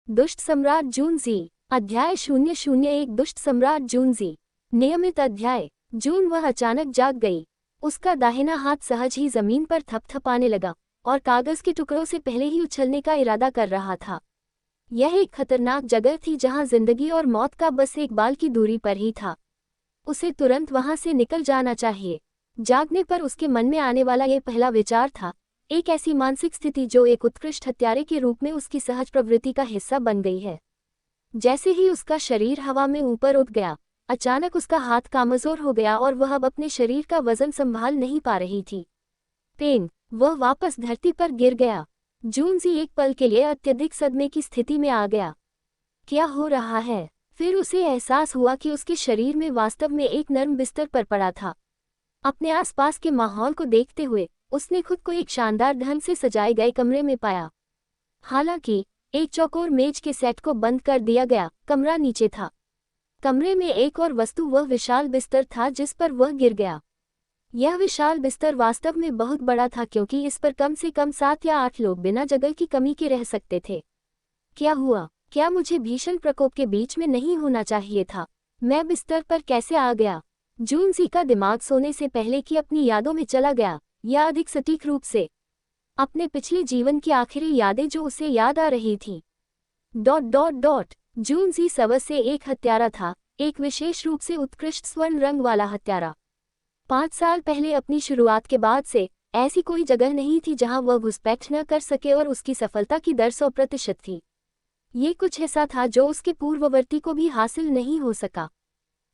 दुष्ट सम्राट जूनजी। अध्याय 001। दुष्ट सम्राट जूनजी। नियमित अध्याय। जून वह अचानक जाग गई। उसका दाहिना हाथ सहज ही जमीन पर थपथपाने लगा और कागज के टुकड़ों से पहले ही उछलने का इरादा कर रहा था। यह एक खतरनाक जगह थी जहां जिंदगी और मौत का बस एक बाल की दूरी पर ही था। उसे तुरंत वहां से निकल जाना चाहिए। जागने पर उसके मन में आने वाला यह पहला विचार था, एक ऐसी मानसिक स्थिति जो एक उत्कृष्ट हत्यारे के रूप में उसकी सहज प्रवृत्ति का हिस्सा बन गई है। जैसे ही उसका शरीर हवा में ऊपर उठ गया, अचानक उसका हाथ कमजोर हो गया और वह अब अपने शरीर का वजन संभाल नहीं पा रही थी। पेन, वह वापस धरती पर गिर गया। जूनजी एक पल के लिए अत्यधिक सदमे की स्थिति में आ गया। क्या हो रहा है? फिर उसे एहसास हुआ कि उसके शरीर में वास्तव में एक नर्म बिस्तर पर पड़ा था। अपने आसपास के माहौल को देखते हुए उसने खुद को एक शानदार ढंग से सजाए गए कमरे में पाया। हालांकि एक चौकोर मेज के सेट को बंद कर दिया गया कमरा नीचे था। कमरे में एक और वस्तु वह विशाल बिस्तर था जिस पर वह गिर गया। यह विशाल बिस्तर वास्तव में बहुत बड़ा था क्योंकि इस पर कम से कम 7 या 8 लोग बिना जगह की कमी के रह सकते थे। क्या हुआ? क्या मुझे भीषण प्रकोप के बीच में नहीं होना चाहिए था? मैं बिस्तर पर कैसे आ गया? जूनजी का दिमाग सोने से पहले की अपनी यादों में चला गया, या अधिक सटीक रूप से अपने पिछले जीवन की आखिरी यादें जो उसे याद आ रही थीं। ... जूनजी सबसे से एक हत्यारा था, एक विशेष रूप से उत्कृष्ट स्वर्ण रंग वाला हत्यारा। 5 साल पहले अपनी शुरुआत के बाद से ऐसी कोई जगह नहीं थी जहां वह घुसपैठ न कर सके और उसकी सफलता की दर 100% थी। ये कुछ ऐसा था जो उसके पूर्ववर्ती को भी हासिल नहीं हो सका।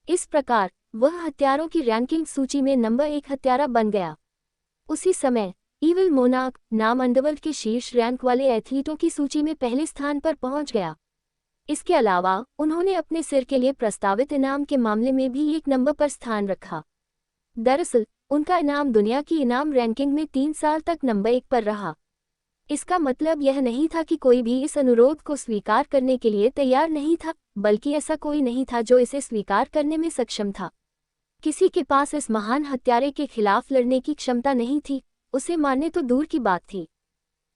इस प्रकार वह हत्यारों की रैंकिंग सूची में नंबर 1 हत्यारा बन गया। उसी समय ईविल मोनार्क नाम अंडरवर्ल्ड के शीर्ष रैंक वाले एथलीटों की सूची में पहले स्थान पर पहुंच गया। इसके अलावा उन्होंने अपने सिर के लिए प्रस्तावित इनाम के मामले में भी एक नंबर पर स्थान रखा। दरअसल उनका इनाम दुनिया की इनाम रैंकिंग में 3 साल तक नंबर 1 पर रहा। इसका मतलब यह नहीं था कि कोई भी इस अनुरोध को स्वीकार करने के लिए तैयार नहीं था, बल्कि ऐसा कोई नहीं था जो इसे स्वीकार करने में सक्षम था। किसी के पास इस महान हत्यारे के खिलाफ लड़ने की क्षमता नहीं थी, उसे मारने तो दूर की बात थी।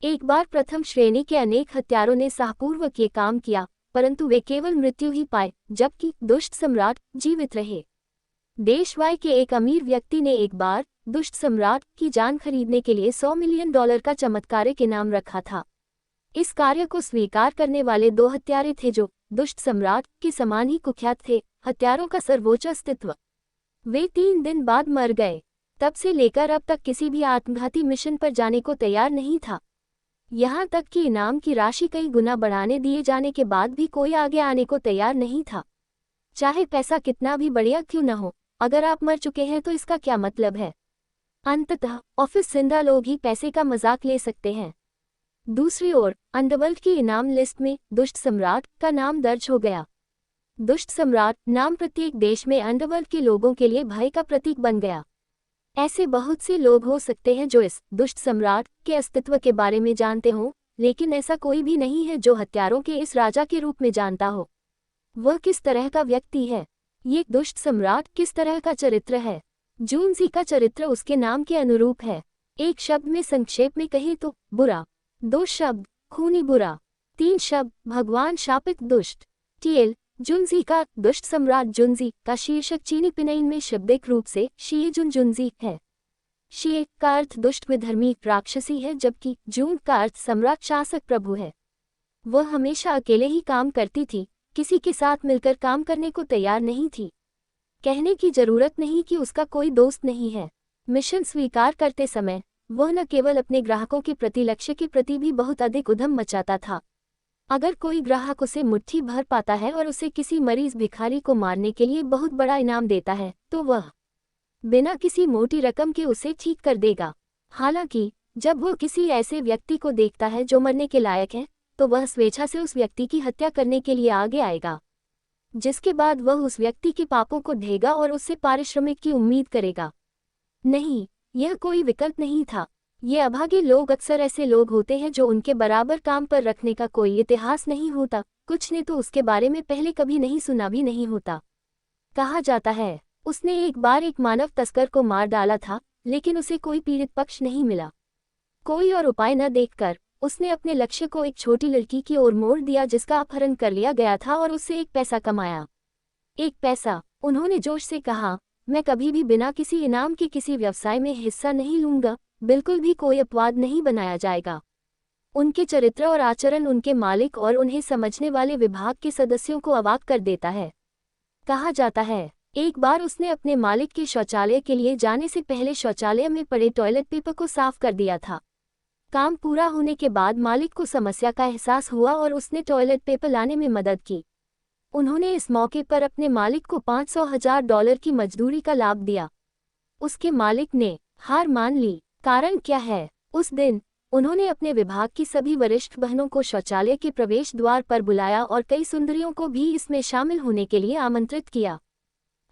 एक बार प्रथम श्रेणी के अनेक हत्यारों ने साहपूर्वक ये काम किया, परंतु वे केवल मृत्यु ही पाए, जबकि दुष्ट सम्राट जीवित रहे। देश वाई के एक अमीर व्यक्ति ने एक बार दुष्ट सम्राट की जान खरीदने के लिए $100 मिलियन का चमत्कारिक इनाम रखा था। इस कार्य को स्वीकार करने वाले 2 हत्यारे थे जो दुष्ट सम्राट के समान ही कुख्यात थे, हत्यारों का सर्वोच्च अस्तित्व। वे 3 दिन बाद मर गए। तब से लेकर अब तक किसी भी आत्मघाती मिशन पर जाने को तैयार नहीं था। यहाँ तक कि इनाम की राशि कई गुना बढ़ाने दिए जाने के बाद भी कोई आगे आने को तैयार नहीं था। चाहे पैसा कितना भी बढ़िया क्यों न हो, अगर आप मर चुके हैं तो इसका क्या मतलब है? अंततः ऑफिस जिंदा लोग ही पैसे का मजाक ले सकते हैं। दूसरी ओर अंडरवर्ल्ड की इनाम लिस्ट में दुष्ट सम्राट का नाम दर्ज हो गया। दुष्ट सम्राट नाम प्रत्येक देश में अंडरवर्ल्ड के लोगों के लिए भय का प्रतीक बन गया। ऐसे बहुत से लोग हो सकते हैं जो इस दुष्ट सम्राट के अस्तित्व के बारे में जानते हों, लेकिन ऐसा कोई भी नहीं है जो हत्यारों के इस राजा के रूप में जानता हो। वह किस तरह का व्यक्ति है? ये दुष्ट सम्राट किस तरह का चरित्र है? जूनजी का चरित्र उसके नाम के अनुरूप है। एक शब्द में संक्षेप में कहें तो बुरा। 2 शब्द, खूनी बुरा। 3 शब्द, भगवान शापित दुष्ट। टीएल जुनजी का दुष्ट सम्राट जुनजी का शीर्षक चीनी पिनyin में शाब्दिक रूप से शिए जुन जुनजी है। शिए का अर्थ दुष्ट विधर्मी राक्षसी है, जबकि जून का अर्थ सम्राट शासक प्रभु है। वह हमेशा अकेले ही काम करती थी, किसी के साथ मिलकर काम करने को तैयार नहीं थी। कहने की जरूरत नहीं कि उसका कोई दोस्त नहीं है। मिशन स्वीकार करते समय वह न केवल अपने ग्राहकों के प्रति लक्ष्य के प्रति भी बहुत अधिक उधम मचाता था। अगर कोई ग्राहक उसे मुट्ठी भर पाता है और उसे किसी मरीज भिखारी को मारने के लिए बहुत बड़ा इनाम देता है, तो वह बिना किसी मोटी रकम के उसे ठीक कर देगा। हालांकि जब वह किसी ऐसे व्यक्ति को देखता है जो मरने के लायक है, तो वह स्वेच्छा से उस व्यक्ति की हत्या करने के लिए आगे आएगा, जिसके बाद वह उस व्यक्ति के पापों को ढेगा और उससे पारिश्रमिक की उम्मीद करेगा। नहीं, यह कोई विकल्प नहीं था। ये अभागे लोग अक्सर ऐसे लोग होते हैं जो उनके बराबर काम पर रखने का कोई इतिहास नहीं होता, कुछ ने तो उसके बारे में पहले कभी नहीं सुना भी नहीं होता। कहा जाता है उसने एक बार एक मानव तस्कर को मार डाला था, लेकिन उसे कोई पीड़ित पक्ष नहीं मिला। कोई और उपाय न देखकर उसने अपने लक्ष्य को एक छोटी लड़की की ओर मोड़ दिया जिसका अपहरण कर लिया गया था और उससे एक पैसा कमाया। एक पैसा, उन्होंने जोश से कहा, मैं कभी भी बिना किसी इनाम के किसी व्यवसाय में हिस्सा नहीं लूंगा, बिल्कुल भी कोई अपवाद नहीं बनाया जाएगा। उनके चरित्र और आचरण उनके मालिक और उन्हें समझने वाले विभाग के सदस्यों को अवाक कर देता है। कहा जाता है, एक बार उसने अपने मालिक के शौचालय के लिए जाने से पहले शौचालय में पड़े टॉयलेट पेपर को साफ कर दिया था। काम पूरा होने के बाद मालिक को समस्या का एहसास हुआ और उसने टॉयलेट पेपर लाने में मदद की। उन्होंने इस मौके पर अपने मालिक को $500,000 की मजदूरी का लाभ दिया। उसके मालिक ने हार मान ली। कारण क्या है? उस दिन उन्होंने अपने विभाग की सभी वरिष्ठ बहनों को शौचालय के प्रवेश द्वार पर बुलाया और कई सुंदरियों को भी इसमें शामिल होने के लिए आमंत्रित किया।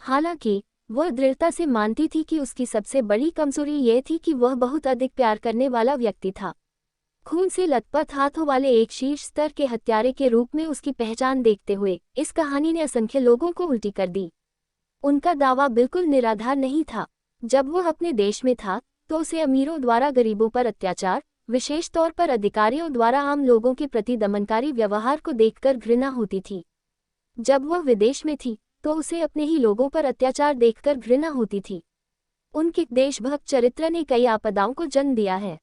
हालांकि वह दृढ़ता से मानती थी कि उसकी सबसे बड़ी कमजोरी यह थी कि वह बहुत अधिक प्यार करने वाला व्यक्ति था। खून से लथपथ हाथों वाले एक शीर्ष स्तर के हत्यारे के रूप में उसकी पहचान देखते हुए इस कहानी ने असंख्य लोगों को उल्टी कर दी। उनका दावा बिल्कुल निराधार नहीं था। जब वह अपने देश में था तो उसे अमीरों द्वारा गरीबों पर अत्याचार, विशेष तौर पर अधिकारियों द्वारा आम लोगों के प्रति दमनकारी व्यवहार को देखकर घृणा होती थी। जब वह विदेश में थी तो उसे अपने ही लोगों पर अत्याचार देखकर घृणा होती थी। उनके देशभक्त चरित्र ने कई आपदाओं को जन्म दिया है।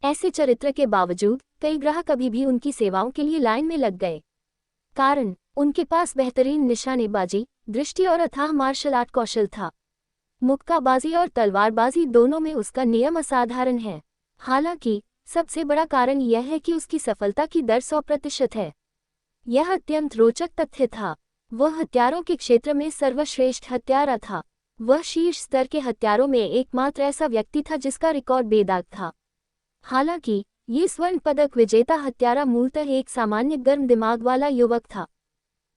ऐसे चरित्र के बावजूद कई ग्राहक अभी भी उनकी सेवाओं के लिए लाइन में लग गए। कारण, उनके पास बेहतरीन निशानेबाजी, दृष्टि और अथाह मार्शल आर्ट कौशल था। मुक्काबाजी और तलवारबाजी दोनों में उसका नियम असाधारण है। हालांकि सबसे बड़ा कारण यह है कि उसकी सफलता की दर 100% है। यह अत्यंत रोचक तथ्य था। वह हत्यारों के क्षेत्र में सर्वश्रेष्ठ हत्यारा था। वह शीर्ष स्तर के हत्यारों में एकमात्र ऐसा व्यक्ति था जिसका रिकॉर्ड बेदाग था। हालांकि ये स्वर्ण पदक विजेता हत्यारा मूलतः एक सामान्य गर्म दिमाग वाला युवक था।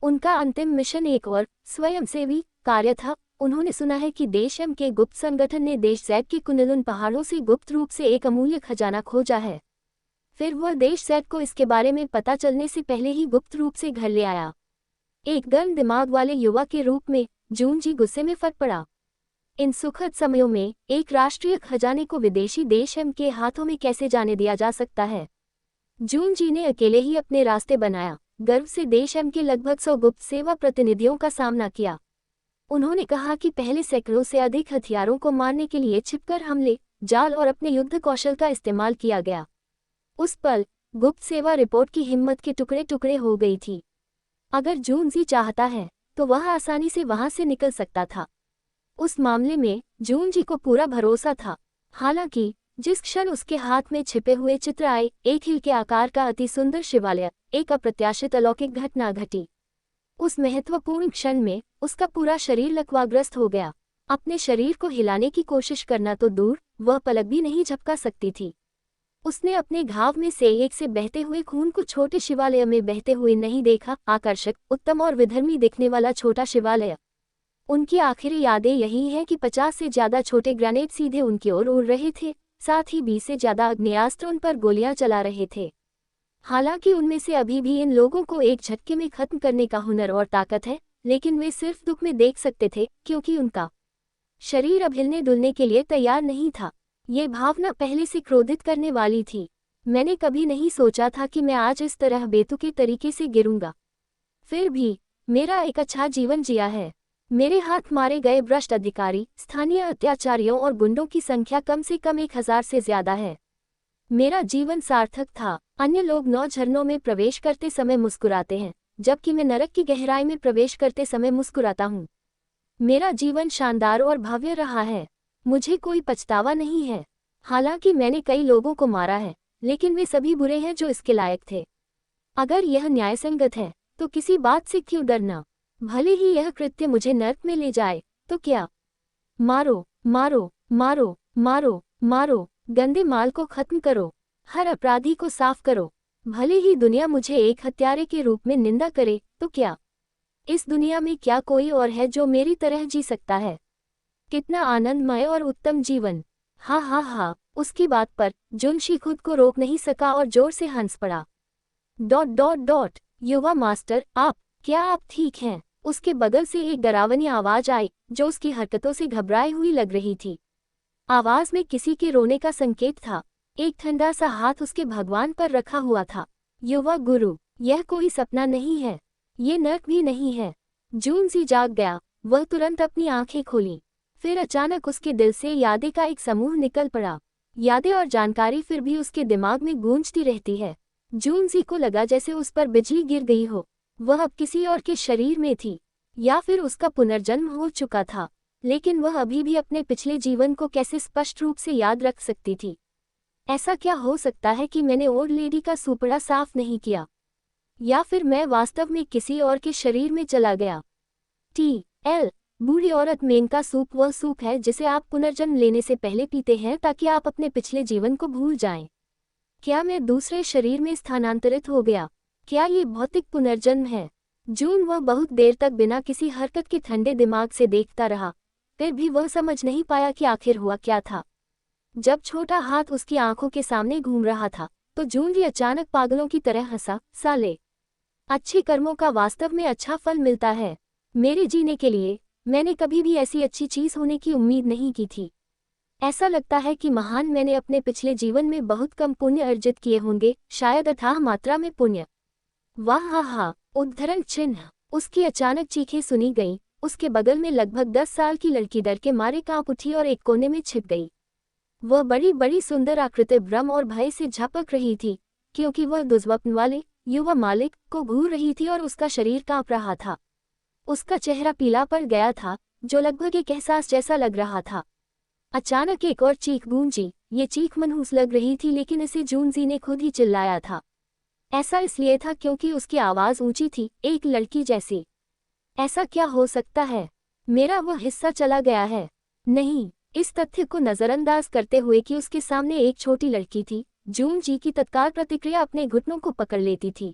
उनका अंतिम मिशन एक और स्वयंसेवी कार्य था। उन्होंने सुना है कि देश एम के गुप्त संगठन ने देश जैद के कुनलुन पहाड़ों से गुप्त रूप से एक अमूल्य खजाना खोजा है। फिर वह देश जैद को इसके बारे में पता चलने से पहले ही गुप्त रूप से घर ले आया। एक गर्म दिमाग वाले युवा के रूप में जून जी गुस्से में फट पड़ा। इन सुखद समयों में एक राष्ट्रीय खजाने को विदेशी देश एम के हाथों में कैसे जाने दिया जा सकता है? जून जी ने अकेले ही अपने रास्ते बनाया। गर्व से देश एम के लगभग 100 गुप्त सेवा प्रतिनिधियों का सामना किया। उन्होंने कहा कि पहले सैकड़ों से अधिक हथियारों को मारने के लिए छिपकर हमले, जाल और अपने युद्ध कौशल का इस्तेमाल किया गया। उस पल गुप्त सेवा रिपोर्ट की हिम्मत के टुकड़े टुकड़े हो गई थी। अगर जून जी चाहता है तो वह आसानी से वहां से निकल सकता था। उस मामले में जून जी को पूरा भरोसा था। हालांकि जिस क्षण उसके हाथ में छिपे हुए चित्र आए, एक हिल के आकार का अति सुंदर शिवालय, एक अप्रत्याशित अलौकिक घटना घटी। उस महत्वपूर्ण क्षण में उसका पूरा शरीर लकवाग्रस्त हो गया। अपने शरीर को हिलाने की कोशिश करना तो दूर, वह पलक भी नहीं झपका सकती थी। उसने अपने घाव में से एक से बहते हुए खून को छोटे शिवालय में बहते हुए नहीं देखा। आकर्षक, उत्तम और विधर्मी दिखने वाला छोटा शिवालय। उनकी आखिरी यादें यही हैं कि 50 से ज्यादा छोटे ग्रेनेड सीधे उनकी ओर उड़ रहे थे, साथ ही 20 से ज्यादा आग्नेयास्त्र उन पर गोलियां चला रहे थे। हालांकि उनमें से अभी भी इन लोगों को एक झटके में खत्म करने का हुनर और ताकत है, लेकिन वे सिर्फ दुख में देख सकते थे क्योंकि उनका शरीर अब हिलने डुलने के लिए तैयार नहीं था। ये भावना पहले से क्रोधित करने वाली थी। मैंने कभी नहीं सोचा था कि मैं आज इस तरह बेतुके तरीके से गिरूंगा। फिर भी मेरा एक अच्छा जीवन जिया है। मेरे हाथ मारे गए भ्रष्ट अधिकारी, स्थानीय अत्याचारियों और गुंडों की संख्या कम से कम 1000 से ज्यादा है। मेरा जीवन सार्थक था। अन्य लोग 9 झरनों में प्रवेश करते समय मुस्कुराते हैं, जबकि मैं नरक की गहराई में प्रवेश करते समय मुस्कुराता हूँ। मेरा जीवन शानदार और भव्य रहा है। मुझे कोई पछतावा नहीं है। हालांकि मैंने कई लोगों को मारा है, लेकिन वे सभी बुरे हैं जो इसके लायक थे। अगर यह न्यायसंगत है तो किसी बात से क्यों डरना? भले ही यह कृत्य मुझे नर्क में ले जाए तो क्या? मारो, मारो, मारो, मारो, मारो, गंदे माल को खत्म करो, हर अपराधी को साफ करो। भले ही दुनिया मुझे एक हत्यारे के रूप में निंदा करे तो क्या? इस दुनिया में क्या कोई और है जो मेरी तरह जी सकता है? कितना आनंदमय और उत्तम जीवन। हा हा हा। उसकी बात पर जुनशी खुद को रोक नहीं सका और जोर से हंस पड़ा। Dot dot dot. युवा मास्टर, क्या आप ठीक हैं? उसके बगल से एक डरावनी आवाज आई जो उसकी हरकतों से घबराई हुई लग रही थी। आवाज में किसी के रोने का संकेत था। एक ठंडा सा हाथ उसके भगवान पर रखा हुआ था। युवा गुरु, यह कोई सपना नहीं है, ये नर्क भी नहीं है। जूनजी जाग गया। वह तुरंत अपनी आंखें खोली। फिर अचानक उसके दिल से यादें का एक समूह निकल पड़ा। यादें और जानकारी फिर भी उसके दिमाग में गूंजती रहती है। जूनजी को लगा जैसे उस पर बिजली गिर गई हो। वह अब किसी और के शरीर में थी, या फिर उसका पुनर्जन्म हो चुका था, लेकिन वह अभी भी अपने पिछले जीवन को कैसे स्पष्ट रूप से याद रख सकती थी। ऐसा क्या हो सकता है कि मैंने ओल्ड लेडी का सुपड़ा साफ नहीं किया, या फिर मैं वास्तव में किसी और के शरीर में चला गया। TL, बूढ़ी औरत मेनका सूप वह सूप है जिसे आप पुनर्जन्म लेने से पहले पीते हैं ताकि आप अपने पिछले जीवन को भूल जाएं। क्या मैं दूसरे शरीर में स्थानांतरित हो गया? क्या ये भौतिक पुनर्जन्म है? जून वह बहुत देर तक बिना किसी हरकत के ठंडे दिमाग से देखता रहा। फिर भी वह समझ नहीं पाया कि आखिर हुआ क्या था। जब छोटा हाथ उसकी आंखों के सामने घूम रहा था तो जून जी अचानक पागलों की तरह हंसा। साले, अच्छे कर्मों का वास्तव में अच्छा फल मिलता है। मेरे जीने के लिए मैंने कभी भी ऐसी अच्छी चीज होने की उम्मीद नहीं की थी। ऐसा लगता है कि महान मैंने अपने पिछले जीवन में बहुत कम पुण्य अर्जित किए होंगे, शायद अथाह मात्रा में पुण्य। वाह हा हा, उद्धरण चिन्ह। उसकी अचानक चीखें सुनी गईं। उसके बगल में लगभग 10 साल की लड़की डर के मारे कांप उठी और एक कोने में छिप गई। वह बड़ी बड़ी सुंदर आकृति भ्रम और भय से झपक रही थी, क्योंकि वह दुर्स्वप्न वाले युवा मालिक को घूर रही थी और उसका शरीर कांप रहा था। उसका चेहरा पीला पड़ गया था, जो लगभग एक एहसास जैसा लग रहा था। अचानक एक और चीख गूंजी। ये चीख मनहूस लग रही थी, लेकिन इसे जूनजी ने खुद ही चिल्लाया था। ऐसा इसलिए था क्योंकि उसकी आवाज ऊंची थी, एक लड़की जैसी। ऐसा क्या हो सकता है? मेरा वह हिस्सा चला गया है? नहीं। इस तथ्य को नजरअंदाज करते हुए कि उसके सामने एक छोटी लड़की थी, जूनजी की तत्काल प्रतिक्रिया अपने घुटनों को पकड़ लेती थी।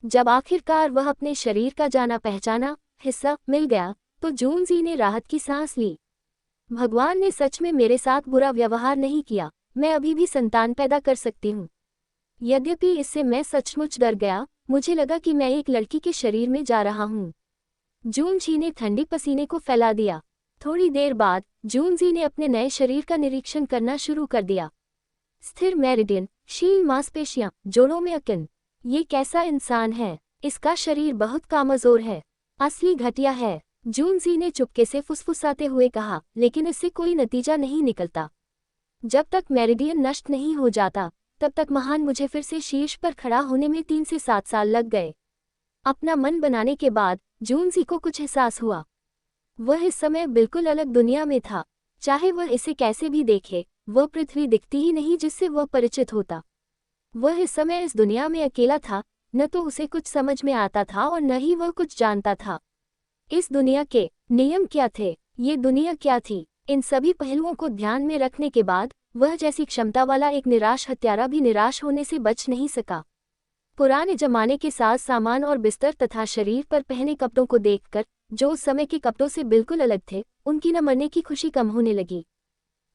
जब आखिरकार वह अपने शरीर का जाना पहचाना हिस्सा मिल गया तो जूनजी ने राहत की सांस ली। भगवान ने सच में मेरे साथ बुरा व्यवहार नहीं किया। मैं अभी भी संतान पैदा कर सकती हूँ। यद्यपि इससे मैं सचमुच डर गया। मुझे लगा कि मैं एक लड़की के शरीर में जा रहा हूँ। जूनजी ने ठंडी पसीने को फैला दिया। थोड़ी देर बाद जूनजी ने अपने नए शरीर का निरीक्षण करना शुरू कर दिया। स्थिर मेरिडियन, शील मांसपेशियां, जोड़ों में अकिन। ये कैसा इंसान है? इसका शरीर बहुत कमजोर है, असली घटिया है। जूनजी ने चुपके से फुसफुसाते हुए कहा, लेकिन इससे कोई नतीजा नहीं निकलता। जब तक मेरिडियन नष्ट नहीं हो जाता तब तक महान मुझे फिर से शीर्ष पर खड़ा होने में 3 से 7 साल लग गए। अपना मन बनाने के बाद जूनजी को कुछ एहसास हुआ। वह इस समय बिल्कुल अलग दुनिया में था। चाहे वह इसे कैसे भी देखे, वह पृथ्वी दिखती ही नहीं जिससे वह परिचित होता। वह इस समय इस दुनिया में अकेला था। न तो उसे कुछ समझ में आता था और न ही वह कुछ जानता था। इस दुनिया के नियम क्या थे, ये दुनिया क्या थी, इन सभी पहलुओं को ध्यान में रखने के बाद वह जैसी क्षमता वाला एक निराश हत्यारा भी निराश होने से बच नहीं सका। पुराने जमाने के साज सामान और बिस्तर तथा शरीर पर पहने कपड़ों को देखकर, जो उस समय के कपड़ों से बिल्कुल अलग थे, उनकी न मरने की खुशी कम होने लगी।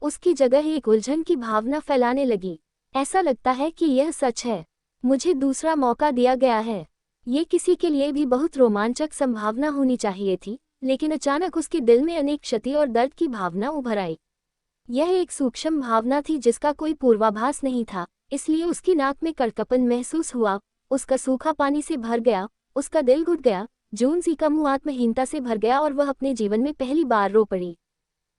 उसकी जगह एक उलझन की भावना फैलाने लगी। ऐसा लगता है कि यह सच है, मुझे दूसरा मौका दिया गया है। ये किसी के लिए भी बहुत रोमांचक संभावना होनी चाहिए थी, लेकिन अचानक उसके दिल में अनेक क्षति और दर्द की भावना उभर आई। यह एक सूक्ष्म भावना थी जिसका कोई पूर्वाभास नहीं था, इसलिए उसकी नाक में कड़कपन महसूस हुआ। उसका सूखा पानी से भर गया, उसका दिल घुट गया। जूनजी का मुंह आत्महीनता से भर गया और वह अपने जीवन में पहली बार रो पड़ी।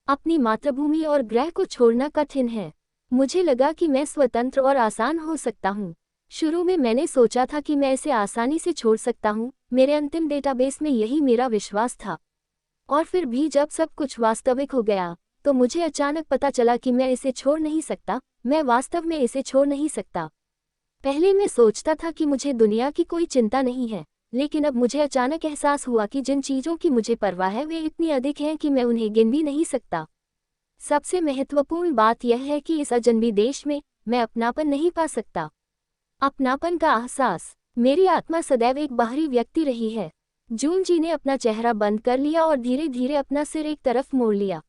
अपनी मातृभूमि और ग्रह को छोड़ना कठिन है। मुझे लगा कि मैं स्वतंत्र और आसान हो सकता हूँ। शुरू में मैंने सोचा था कि मैं इसे आसानी से छोड़ सकता हूँ। मेरे अंतिम डेटाबेस में यही मेरा विश्वास था। और फिर भी जब सब कुछ वास्तविक हो गया तो मुझे अचानक पता चला कि मैं इसे छोड़ नहीं सकता। मैं वास्तव में इसे छोड़ नहीं सकता। पहले मैं सोचता था कि मुझे दुनिया की कोई चिंता नहीं है, लेकिन अब मुझे अचानक एहसास हुआ कि जिन चीज़ों की मुझे परवाह है वे इतनी अधिक हैं कि मैं उन्हें गिन भी नहीं सकता। सबसे महत्वपूर्ण बात यह है कि इस अजनबी देश में मैं अपनापन नहीं पा सकता। अपनापन का एहसास। मेरी आत्मा सदैव एक बाहरी व्यक्ति रही है। जूनजी ने अपना चेहरा बंद कर लिया और धीरे धीरे अपना सिर एक तरफ मोड़ लिया।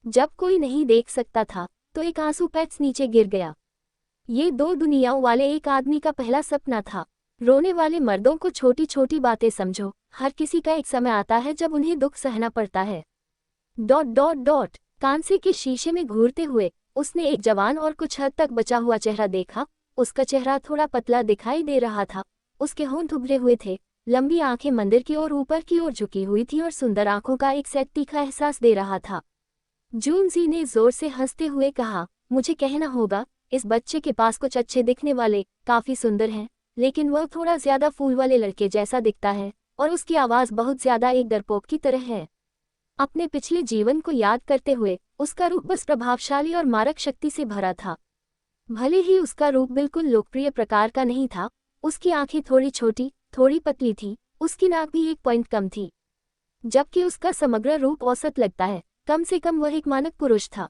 जब कोई नहीं देख सकता था तो एक आंसू पैच नीचे गिर गया। ये 2 दुनियाओं वाले एक आदमी का पहला सपना था। रोने वाले मर्दों को छोटी छोटी बातें समझो। हर किसी का एक समय आता है जब उन्हें दुख सहना पड़ता है। ... कांसे के शीशे में घूरते हुए उसने एक जवान और कुछ हद तक बचा हुआ चेहरा देखा। उसका चेहरा थोड़ा पतला दिखाई दे रहा था, उसके होंठ उभरे हुए थे, लंबी आंखें मंदिर की ओर ऊपर की ओर झुकी हुई थी और सुंदर आंखों का एक सेट तीखा एहसास दे रहा था। जूनजी ने जोर से हंसते हुए कहा, मुझे कहना होगा, इस बच्चे के पास कुछ अच्छे दिखने वाले, काफी सुंदर हैं, लेकिन वह थोड़ा ज्यादा फूल वाले लड़के जैसा दिखता है और उसकी आवाज बहुत ज्यादा एक डरपोक की तरह है। अपने पिछले जीवन को याद करते हुए उसका रूप बस प्रभावशाली और मारक शक्ति से भरा था। भले ही उसका रूप बिल्कुल लोकप्रिय प्रकार का नहीं था, उसकी आंखें थोड़ी छोटी, थोड़ी पतली थी, उसकी नाक भी 1 पॉइंट कम थी। जबकि उसका समग्र रूप औसत लगता है, कम से कम वह एक मानक पुरुष था।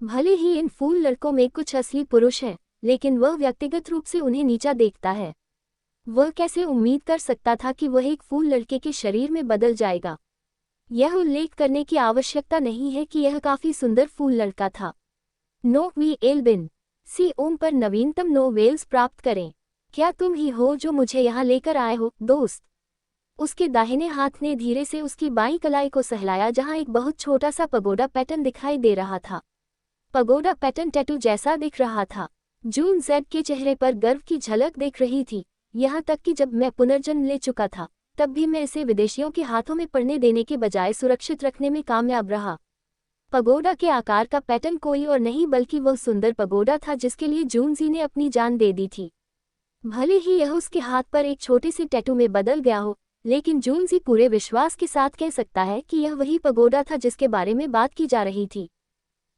भले ही इन फूल लड़कों में कुछ असली पुरुष हैं, लेकिन वह व्यक्तिगत रूप से उन्हें नीचा देखता है। वह कैसे उम्मीद कर सकता था कि वह एक फूल लड़के के शरीर में बदल जाएगा। यह उल्लेख करने की आवश्यकता नहीं है कि यह काफी सुंदर फूल लड़का था। नो वी एल्बिन सी ओम पर नवीनतम नोवेल्स प्राप्त करें। क्या तुम ही हो जो मुझे यहाँ लेकर आए हो, दोस्त? उसके दाहिने हाथ ने धीरे से उसकी बाईं कलाई को सहलाया जहाँ एक बहुत छोटा सा पगोडा पैटर्न दिखाई दे रहा था। पगोडा पैटर्न टैटू जैसा दिख रहा था। जून जेड के चेहरे पर गर्व की झलक दिख रही थी, यहाँ तक कि जब मैं पुनर्जन्म ले चुका था तब भी मैं इसे विदेशियों के हाथों में पड़ने देने के बजाय सुरक्षित रखने में कामयाब रहा। पगोडा के आकार का पैटर्न कोई और नहीं बल्कि वह सुंदर पगोडा था जिसके लिए जूनजी ने अपनी जान दे दी थी। भले ही यह उसके हाथ पर एक छोटे से टैटू में बदल गया हो, लेकिन जूनजी पूरे विश्वास के साथ कह सकता है कि यह वही पगोडा था जिसके बारे में बात की जा रही थी।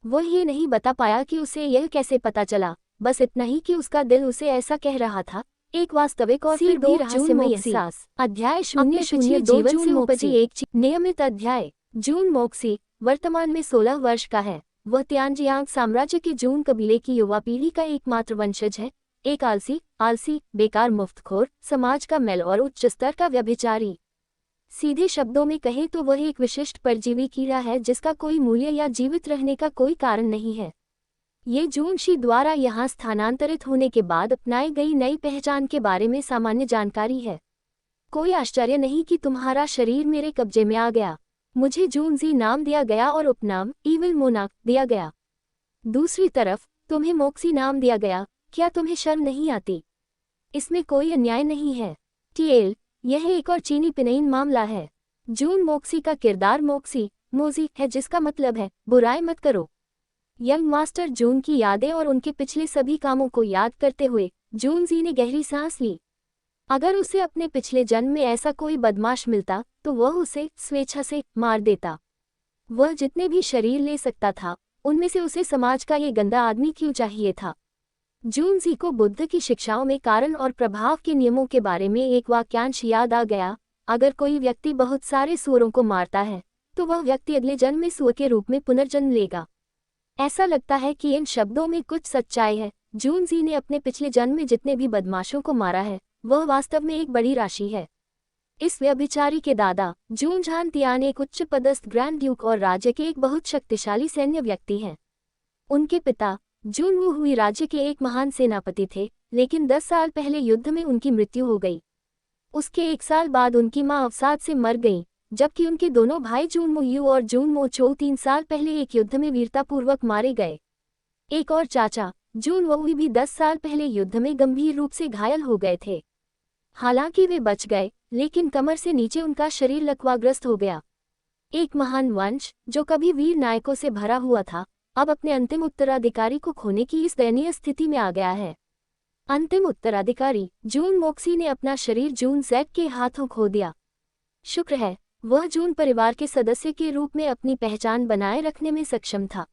वह ये नहीं बता पाया कि उसे यह कैसे पता चला, बस इतना ही कि उसका दिल उसे ऐसा कह रहा था। एक वास्तविक और फिर भी रहस्यमय एहसास। अध्याय 0-0 जीवन से उपजी एक नियमित अध्याय। जून मोक्सी वर्तमान में 16 वर्ष का है। वह तियानजियांग साम्राज्य के जून कबीले की युवा पीढ़ी का एकमात्र वंशज है। एक आलसी, बेकार, मुफ्तखोर, समाज का मैल और उच्च स्तर का व्यभिचारी। सीधे शब्दों में कहें तो वह एक विशिष्ट परजीवी कीड़ा है जिसका कोई मूल्य या जीवित रहने का कोई कारण नहीं है। ये जूनशी द्वारा यहाँ स्थानांतरित होने के बाद अपनाई गई नई पहचान के बारे में सामान्य जानकारी है। कोई आश्चर्य नहीं कि तुम्हारा शरीर मेरे कब्जे में आ गया। मुझे जूनजी नाम दिया गया और उपनाम ईविल मोनाक दिया गया। दूसरी तरफ तुम्हें मोक्सी नाम दिया गया। क्या तुम्हें शर्म नहीं आती? इसमें कोई अन्याय नहीं है। टीएल, यह एक और चीनी पिनईन मामला है। जून मोक्सी का किरदार मोजी है जिसका मतलब है बुराई मत करो। यंग मास्टर जून की यादें और उनके पिछले सभी कामों को याद करते हुए जूनजी ने गहरी सांस ली। अगर उसे अपने पिछले जन्म में ऐसा कोई बदमाश मिलता तो वह उसे स्वेच्छा से मार देता। वह जितने भी शरीर ले सकता था उनमें से उसे समाज का ये गंदा आदमी क्यों चाहिए था? जूनजी को बुद्ध की शिक्षाओं में कारण और प्रभाव के नियमों के बारे में एक वाक्यांश याद आ गया। अगर कोई व्यक्ति बहुत सारे सूअरों को मारता है तो वह व्यक्ति अगले जन्म में सूअर के रूप में पुनर्जन्म लेगा। ऐसा लगता है कि इन शब्दों में कुछ सच्चाई है। जूनजी ने अपने पिछले जन्म में जितने भी बदमाशों को मारा है वह वास्तव में एक बड़ी राशि है। इस व्यभिचारी के दादा जूनझान तियान एक उच्च पदस्थ ग्रैंड ड्यूक और राज्य के एक बहुत शक्तिशाली सैन्य व्यक्ति हैं। उनके पिता जूनवू हुई राज्य के एक महान सेनापति थे, लेकिन 10 साल पहले युद्ध में उनकी मृत्यु हो गई। उसके 1 साल बाद उनकी मां अवसाद से मर गईं, जबकि उनके दोनों भाई जूनमो यू और जूनमो चो 3 साल पहले एक युद्ध में वीरतापूर्वक मारे गए। एक और चाचा जूनवू भी 10 साल पहले युद्ध में गंभीर रूप से घायल हो गए थे। हालांकि वे बच गए, लेकिन कमर से नीचे उनका शरीर लकवाग्रस्त हो गया। एक महान वंश जो कभी वीर नायकों से भरा हुआ था अब अपने अंतिम उत्तराधिकारी को खोने की इस दयनीय स्थिति में आ गया है। अंतिम उत्तराधिकारी जून मोक्सी ने अपना शरीर जून जेड के हाथों खो दिया। शुक्र है वह जून परिवार के सदस्य के रूप में अपनी पहचान बनाए रखने में सक्षम था।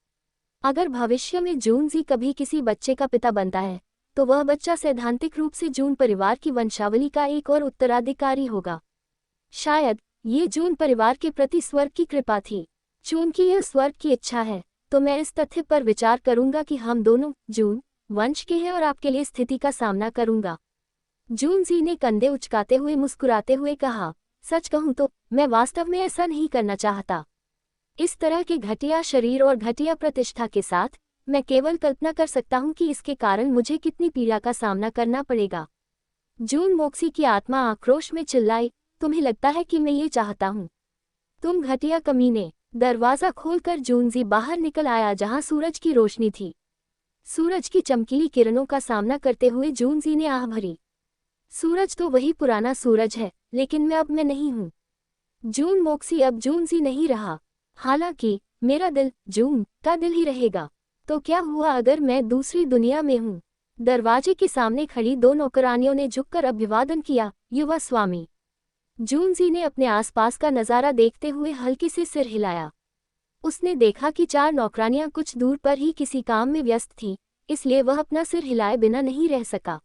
अगर भविष्य में जूनजी कभी किसी बच्चे का पिता बनता है तो वह बच्चा सैद्धांतिक रूप से जून परिवार की वंशावली का एक और उत्तराधिकारी होगा। शायद ये जून परिवार के प्रति स्वर्ग की कृपा थी। चूंकि यह स्वर्ग की इच्छा है तो मैं इस तथ्य पर विचार करूंगा कि हम दोनों जून वंश के हैं और आपके लिए स्थिति का सामना करूंगा। जूनजी ने कंधे उचकाते हुए मुस्कुराते हुए कहा, सच कहूं तो मैं वास्तव में ऐसा नहीं करना चाहता। इस तरह के घटिया शरीर और घटिया प्रतिष्ठा के साथ मैं केवल कल्पना कर सकता हूं कि इसके कारण मुझे कितनी पीड़ा का सामना करना पड़ेगा। जून मोक्सी की आत्मा आक्रोश में चिल्लाई, तुम्हें लगता है कि मैं ये चाहता हूं? तुम घटिया कमीने, दरवाजा खोलकर जूनजी बाहर निकल आया जहां सूरज की रोशनी थी। सूरज की चमकीली किरणों का सामना करते हुए जूनजी ने आह भरी। सूरज तो वही पुराना सूरज है, लेकिन मैं नहीं हूँ। जून मोक्सी अब जूनजी नहीं रहा। हालांकि मेरा दिल जून का दिल ही रहेगा। तो क्या हुआ अगर मैं दूसरी दुनिया में हूँ? दरवाजे के सामने खड़ी दो नौकरानियों ने झुककर अभिवादन किया। युवा स्वामी। जूनजी ने अपने आसपास का नज़ारा देखते हुए हल्के से सिर हिलाया। उसने देखा कि 4 नौकरानियां कुछ दूर पर ही किसी काम में व्यस्त थीं, इसलिए वह अपना सिर हिलाए बिना नहीं रह सका।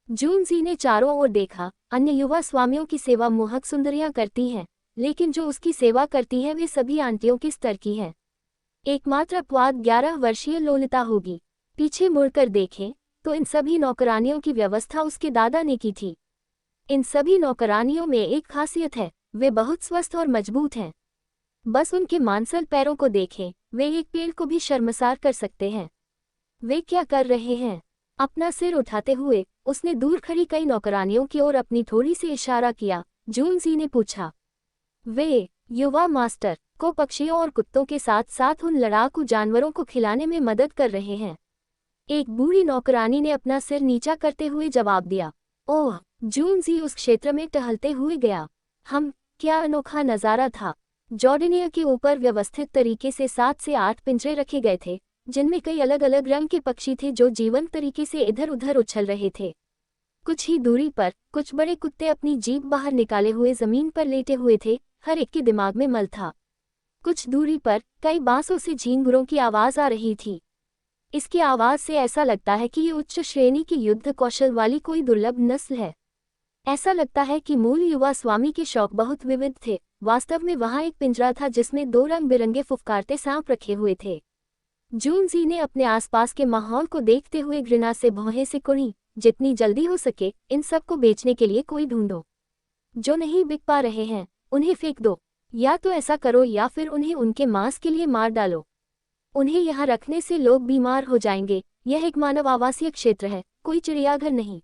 जूनजी ने चारों ओर देखा। अन्य युवा स्वामियों की सेवा मोहक सुंदरियां करती हैं, लेकिन जो उसकी सेवा करती हैं वे सभी आंटियों के स्तर की हैं। एकमात्र अपवाद 11 वर्षीय लोलिता होगी। पीछे मुड़कर देखें तो इन सभी नौकरानियों की व्यवस्था उसके दादा ने की थी। इन सभी नौकरानियों में एक खासियत है, वे बहुत स्वस्थ और मजबूत हैं। बस उनके मांसल पैरों को देखें, वे एक पेड़ को भी शर्मसार कर सकते हैं। वे क्या कर रहे हैं? अपना सिर उठाते हुए उसने दूर खड़ी कई नौकरानियों की ओर अपनी थोड़ी से इशारा किया। जूनजी ने पूछा। वे युवा मास्टर को पक्षियों और कुत्तों के साथ साथ उन लड़ाकू जानवरों को खिलाने में मदद कर रहे हैं। एक बूढ़ी नौकरानी ने अपना सिर नीचा करते हुए जवाब दिया। ओह! जूनजी उस क्षेत्र में टहलते हुए गया। क्या अनोखा नज़ारा था। जॉर्डेनिया के ऊपर व्यवस्थित तरीके से 7 से 8 पिंजरे रखे गए थे, जिनमें कई अलग अलग रंग के पक्षी थे जो जीवंत तरीके से इधर उधर उछल रहे थे। कुछ ही दूरी पर कुछ बड़े कुत्ते अपनी जीभ बाहर निकाले हुए जमीन पर लेटे हुए थे, हर एक के दिमाग में मल था। कुछ दूरी पर कई बांसों से झींगुरों की आवाज़ आ रही थी। इसकी आवाज़ से ऐसा लगता है कि ये उच्च श्रेणी की युद्ध कौशल वाली कोई दुर्लभ नस्ल है। ऐसा लगता है कि मूल युवा स्वामी के शौक बहुत विविध थे। वास्तव में वहाँ एक पिंजरा था जिसमें 2 रंग बिरंगे फुफकारते सांप रखे हुए थे। जूनजी ने अपने आसपास के माहौल को देखते हुए घृणा से भौहें से कुड़ी। जितनी जल्दी हो सके इन सब को बेचने के लिए कोई ढूंढो। जो नहीं बिक पा रहे हैं उन्हें फेंक दो, या तो ऐसा करो या फिर उन्हें उनके मांस के लिए मार डालो। उन्हें यहाँ रखने से लोग बीमार हो जाएंगे। यह एक मानव आवासीय क्षेत्र है, कोई चिड़ियाघर नहीं।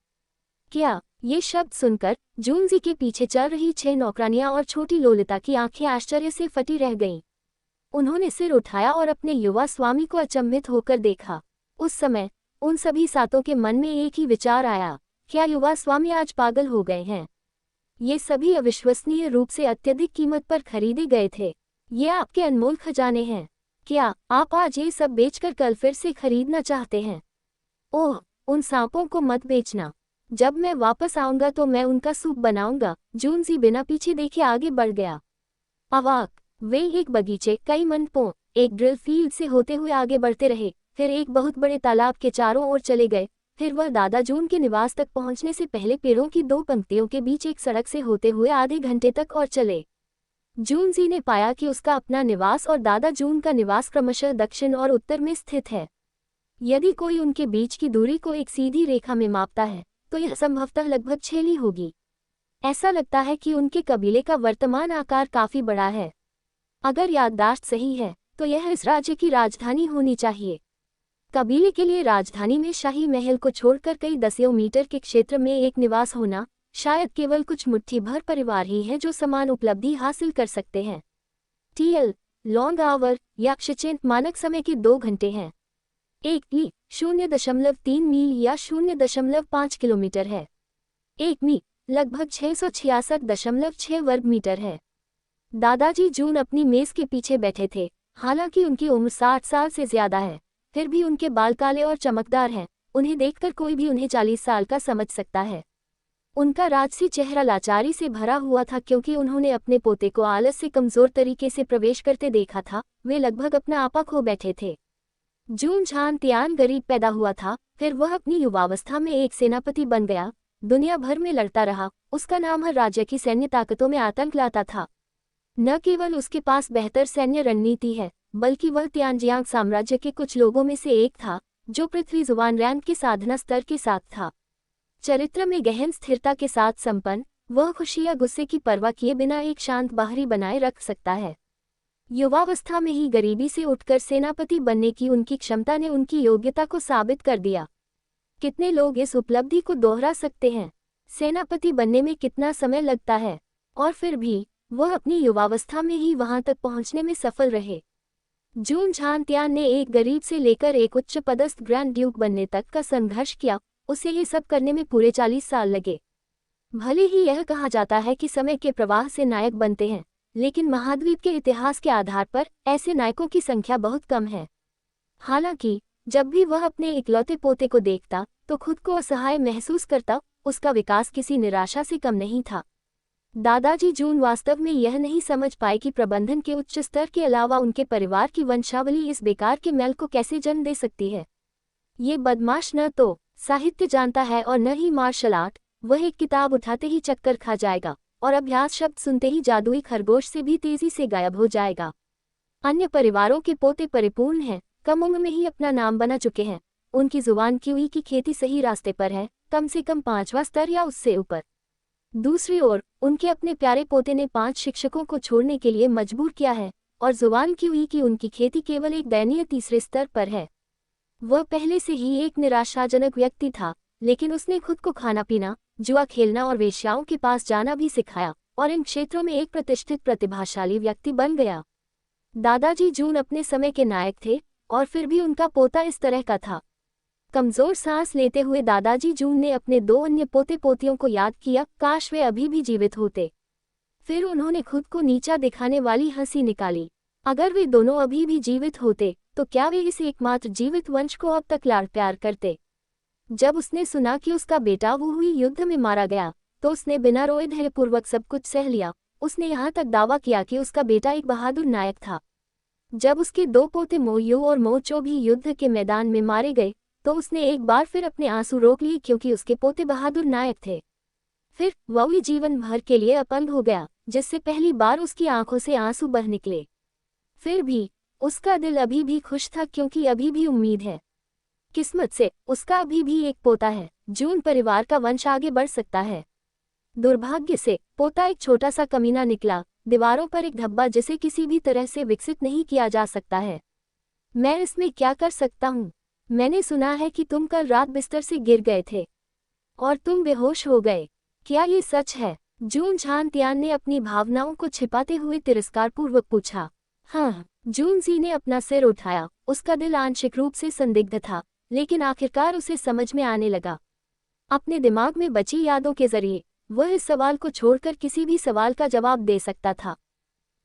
क्या? ये शब्द सुनकर जूनजी के पीछे चल रही 6 नौकरानियां और छोटी लोलिता की आंखें आश्चर्य से फटी रह गईं। उन्होंने सिर उठाया और अपने युवा स्वामी को अचंभित होकर देखा। उस समय उन सभी सातों के मन में एक ही विचार आया। क्या युवा स्वामी आज पागल हो गए हैं? ये सभी अविश्वसनीय रूप से अत्यधिक कीमत पर खरीदे गए थे। ये आपके अनमोल खजाने हैं। क्या आप आज ये सब बेचकर कल फिर से खरीदना चाहते हैं? ओह, उन सांपों को मत बेचना। जब मैं वापस आऊंगा तो मैं उनका सूप बनाऊंगा। जूनजी बिना पीछे देखे आगे बढ़ गया। अवाक! वे एक बगीचे, कई मंडपों, एक ड्रिल फील्ड से होते हुए आगे बढ़ते रहे, फिर एक बहुत बड़े तालाब के चारों ओर चले गए। फिर वह दादा जून के निवास तक पहुंचने से पहले पेड़ों की 2 पंक्तियों के बीच एक सड़क से होते हुए आधे घंटे तक और चले। जूनजी ने पाया कि उसका अपना निवास और दादा जून का निवास क्रमशः दक्षिण और उत्तर में स्थित है। यदि कोई उनके बीच की दूरी को एक सीधी रेखा में मापता है तो यह संभवतः लगभग 6 ली होगी। ऐसा लगता है कि उनके कबीले का वर्तमान आकार काफी बड़ा है। अगर याददाश्त सही है तो यह इस राज्य की राजधानी होनी चाहिए। कबीले के लिए राजधानी में शाही महल को छोड़कर कई दसियों मीटर के क्षेत्र में एक निवास होना, शायद केवल कुछ मुट्ठी भर परिवार ही हैं जो समान उपलब्धि हासिल कर सकते हैं। TL लॉन्ग आवर या क्षितिज मानक समय के 2 घंटे हैं। 1 मी 0.3 मील या 0.5 किलोमीटर है। 1 मी लगभग 666.6 वर्ग मीटर है। दादाजी जून अपनी मेज के पीछे बैठे थे। हालांकि उनकी उम्र 60 साल से ज्यादा है, फिर भी उनके बाल काले और चमकदार हैं। उन्हें देखकर कोई भी उन्हें 40 साल का समझ सकता है। उनका राजसी चेहरा लाचारी से भरा हुआ था क्योंकि उन्होंने अपने पोते को आलस से कमजोर तरीके से प्रवेश करते देखा था। वे लगभग अपना आपा खो बैठे थे। जून झान तियान गरीब पैदा हुआ था, फिर वह अपनी युवावस्था में एक सेनापति बन गया। दुनिया भर में लड़ता रहा। उसका नाम हर राज्य की सैन्य ताकतों में आतंक लाता था। न केवल उसके पास बेहतर सैन्य रणनीति है, बल्कि वह तियानजियांग साम्राज्य के कुछ लोगों में से एक था जो पृथ्वी जुबान रैंक के साधना स्तर के साथ था। चरित्र में गहन स्थिरता के साथ संपन्न, वह खुशी या गुस्से की परवाह किए बिना एक शांत बाहरी बनाए रख सकता है। युवावस्था में ही गरीबी से उठकर सेनापति बनने की उनकी क्षमता ने उनकी योग्यता को साबित कर दिया। कितने लोग इस उपलब्धि को दोहरा सकते हैं? सेनापति बनने में कितना समय लगता है? और फिर भी वह अपनी युवावस्था में ही वहां तक पहुंचने में सफल रहे। जून झांतियान ने एक गरीब से लेकर एक उच्च पदस्थ ग्रैंड ड्यूक बनने तक का संघर्ष किया। उसे ये सब करने में पूरे 40 साल लगे। भले ही यह कहा जाता है कि समय के प्रवाह से नायक बनते हैं, लेकिन महाद्वीप के इतिहास के आधार पर ऐसे नायकों की संख्या बहुत कम है। हालांकि जब भी वह अपने इकलौते पोते को देखता तो खुद को असहाय महसूस करता। उसका विकास किसी निराशा से कम नहीं था। दादाजी जून वास्तव में यह नहीं समझ पाए कि प्रबंधन के उच्च स्तर के अलावा उनके परिवार की वंशावली इस बेकार के मैल को कैसे जन्म दे सकती है। ये बदमाश न तो साहित्य जानता है और न ही मार्शल आर्ट। वह एक किताब उठाते ही चक्कर खा जाएगा और अभ्यास शब्द सुनते ही जादुई खरगोश से भी तेजी से गायब हो जाएगा। अन्य परिवारों के पोते परिपूर्ण हैं, कम उम्र में ही अपना नाम बना चुके हैं। उनकी जुबान किवी की खेती सही रास्ते पर है, कम से कम 5वां स्तर या उससे ऊपर। दूसरी ओर उनके अपने प्यारे पोते ने 5 शिक्षकों को छोड़ने के लिए मजबूर किया है और जुबान किवी की उनकी खेती केवल एक दयनीय 3रे स्तर पर है। वह पहले से ही एक निराशाजनक व्यक्ति था, लेकिन उसने खुद को खाना पीना, जुआ खेलना और वेश्याओं के पास जाना भी सिखाया और इन क्षेत्रों में एक प्रतिष्ठित प्रतिभाशाली व्यक्ति बन गया। दादाजी जून अपने समय के नायक थे और फिर भी उनका पोता इस तरह का था। कमजोर सांस लेते हुए दादाजी जून ने अपने 2 अन्य पोते पोतियों को याद किया, काश वे अभी भी जीवित होते। फिर उन्होंने खुद को नीचा दिखाने वाली हंसी निकाली। अगर वे दोनों अभी भी जीवित होते तो क्या वे इस एकमात्र जीवित वंश को अब तक लाड़ प्यार करते। जब उसने सुना कि उसका बेटा वो हुई युद्ध में मारा गया तो उसने बिना रोए धैर्यपूर्वक सब कुछ सह लिया। उसने यहाँ तक दावा किया कि उसका बेटा एक बहादुर नायक था। जब उसके 2 पोते मोयू और मोचो भी युद्ध के मैदान में मारे गए तो उसने एक बार फिर अपने आंसू रोक लिए, क्योंकि उसके पोते बहादुर नायक थे। फिर वही जीवन भर के लिए अपंग हो गया, जिससे पहली बार उसकी आंखों से आंसू बह निकले। फिर भी उसका दिल अभी भी खुश था, क्योंकि अभी भी उम्मीद है। किस्मत से उसका अभी भी एक पोता है। जून परिवार का वंश आगे बढ़ सकता है। दुर्भाग्य से पोता एक छोटा सा कमीना निकला, दीवारों पर एक धब्बा जिसे किसी भी तरह से विकसित नहीं किया जा सकता है। मैं इसमें क्या कर सकता हूँ? मैंने सुना है कि तुम कल रात बिस्तर से गिर गए थे और तुम बेहोश हो गए। क्या ये सच है? जून झांतियान ने अपनी भावनाओं को छिपाते हुए तिरस्कारपूर्वक पूछा। हाँ, जून जी ने अपना सिर उठाया। उसका दिल आंशिक रूप से संदिग्ध था, लेकिन आखिरकार उसे समझ में आने लगा। अपने दिमाग में बची यादों के जरिए वह इस सवाल को छोड़कर किसी भी सवाल का जवाब दे सकता था।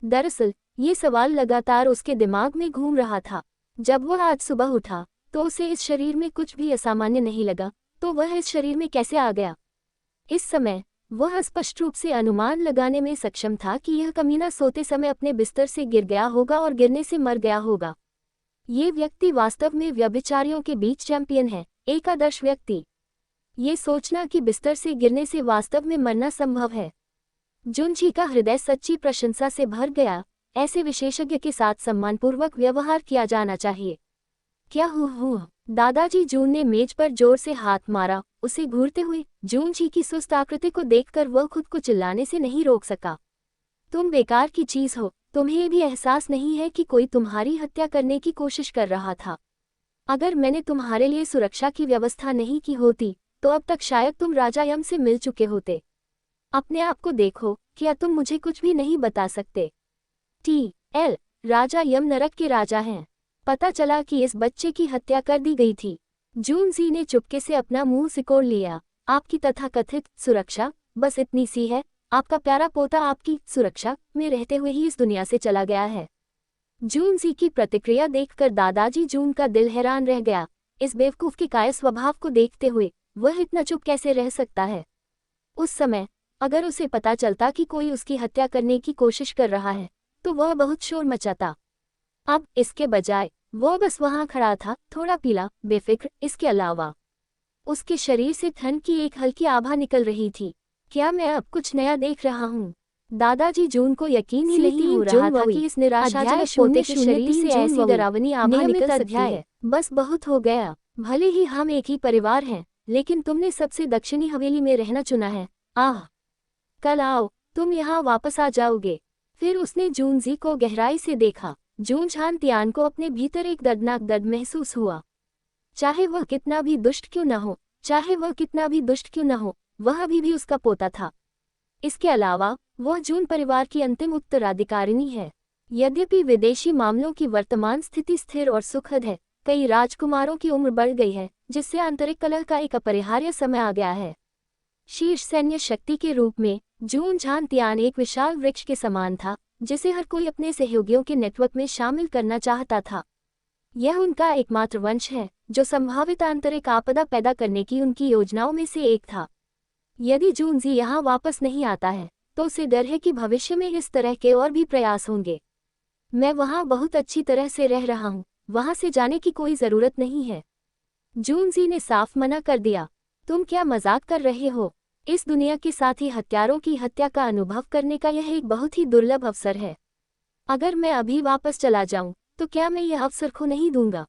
दरअसल ये सवाल लगातार उसके दिमाग में घूम रहा था। जब वह आज सुबह उठा तो उसे इस शरीर में कुछ भी असामान्य नहीं लगा, तो वह इस शरीर में कैसे आ गया? इस समय वह स्पष्ट रूप से अनुमान लगाने में सक्षम था कि यह कमीना सोते समय अपने बिस्तर से गिर गया होगा और गिरने से मर गया होगा। ये व्यक्ति वास्तव में व्यभिचारियों के बीच चैंपियन है, एक आदर्श व्यक्ति। ये सोचना कि बिस्तर से गिरने से वास्तव में मरना संभव है। जुनजी का हृदय सच्ची प्रशंसा से भर गया। ऐसे विशेषज्ञ के साथ सम्मानपूर्वक व्यवहार किया जाना चाहिए। क्या हुआ? दादाजी जून ने मेज पर जोर से हाथ मारा। उसे घूरते हुए जूनजी की सुस्त आकृति को देखकर वह खुद को चिल्लाने से नहीं रोक सका। तुम बेकार की चीज हो। तुम्हें भी एहसास नहीं है कि कोई तुम्हारी हत्या करने की कोशिश कर रहा था। अगर मैंने तुम्हारे लिए सुरक्षा की व्यवस्था नहीं की होती तो अब तक शायद तुम राजा यम से मिल चुके होते। अपने आप को देखो, क्या तुम मुझे कुछ भी नहीं बता सकते? TL राजा यम नरक के राजा हैं। पता चला कि इस बच्चे की हत्या कर दी गई थी। जून जी ने चुपके से अपना मुंह सिकोड़ लिया। आपकी तथाकथित सुरक्षा बस इतनी सी है। आपका प्यारा पोता आपकी सुरक्षा में रहते हुए ही इस दुनिया से चला गया है। जून जी की प्रतिक्रिया देखकर दादाजी जून का दिल हैरान रह गया। इस बेवकूफ के कायर स्वभाव को देखते हुए वह इतना चुप कैसे रह सकता है? उस समय अगर उसे पता चलता कि कोई उसकी हत्या करने की कोशिश कर रहा है तो वह बहुत शोर मचाता। अब इसके बजाय वह बस वहां खड़ा था, थोड़ा पीला, बेफिक्र। इसके अलावा उसके शरीर से ठंड की एक हल्की आभा निकल रही थी। क्या मैं अब कुछ नया देख रहा हूँ? दादाजी जून को यकीन ही नहीं हो रहा था कि इस निराशाजनक पोते के शरीर से ऐसी डरावनी आभा निकल सकती है। बस बहुत हो गया। भले ही हम एक ही परिवार हैं, लेकिन तुमने सबसे दक्षिणी हवेली में रहना चुना है। आह, कल आओ, तुम यहाँ वापस आ जाओगे। फिर उसने जूनजी को गहराई से देखा। जून झांतियान को अपने भीतर एक दर्दनाक दर्द महसूस हुआ। चाहे वह कितना भी दुष्ट क्यों न हो, वह अभी भी उसका पोता था। इसके अलावा वह जून परिवार की अंतिम उत्तराधिकारिणी है। यद्यपि विदेशी मामलों की वर्तमान स्थिति स्थिर और सुखद है, कई राजकुमारों की उम्र बढ़ गई है, जिससे आंतरिक कलह का एक अपरिहार्य समय आ गया है। शीर्ष सैन्य शक्ति के रूप में जून झांतियान एक विशाल वृक्ष के समान था, जिसे हर कोई अपने सहयोगियों के नेटवर्क में शामिल करना चाहता था। यह उनका एकमात्र वंश है, जो संभावित आंतरिक आपदा पैदा करने की उनकी योजनाओं में से एक था। यदि जूनजी यहाँ वापस नहीं आता है, तो उसे डर है कि भविष्य में इस तरह के और भी प्रयास होंगे। मैं वहाँ बहुत अच्छी तरह से रह रहा हूँ, वहाँ से जाने की कोई ज़रूरत नहीं है। जूनजी ने साफ मना कर दिया। तुम क्या मजाक कर रहे हो? इस दुनिया के साथ ही हत्यारों की हत्या का अनुभव करने का यह एक बहुत ही दुर्लभ अवसर है। अगर मैं अभी वापस चला जाऊं, तो क्या मैं यह अवसर खो नहीं दूंगा?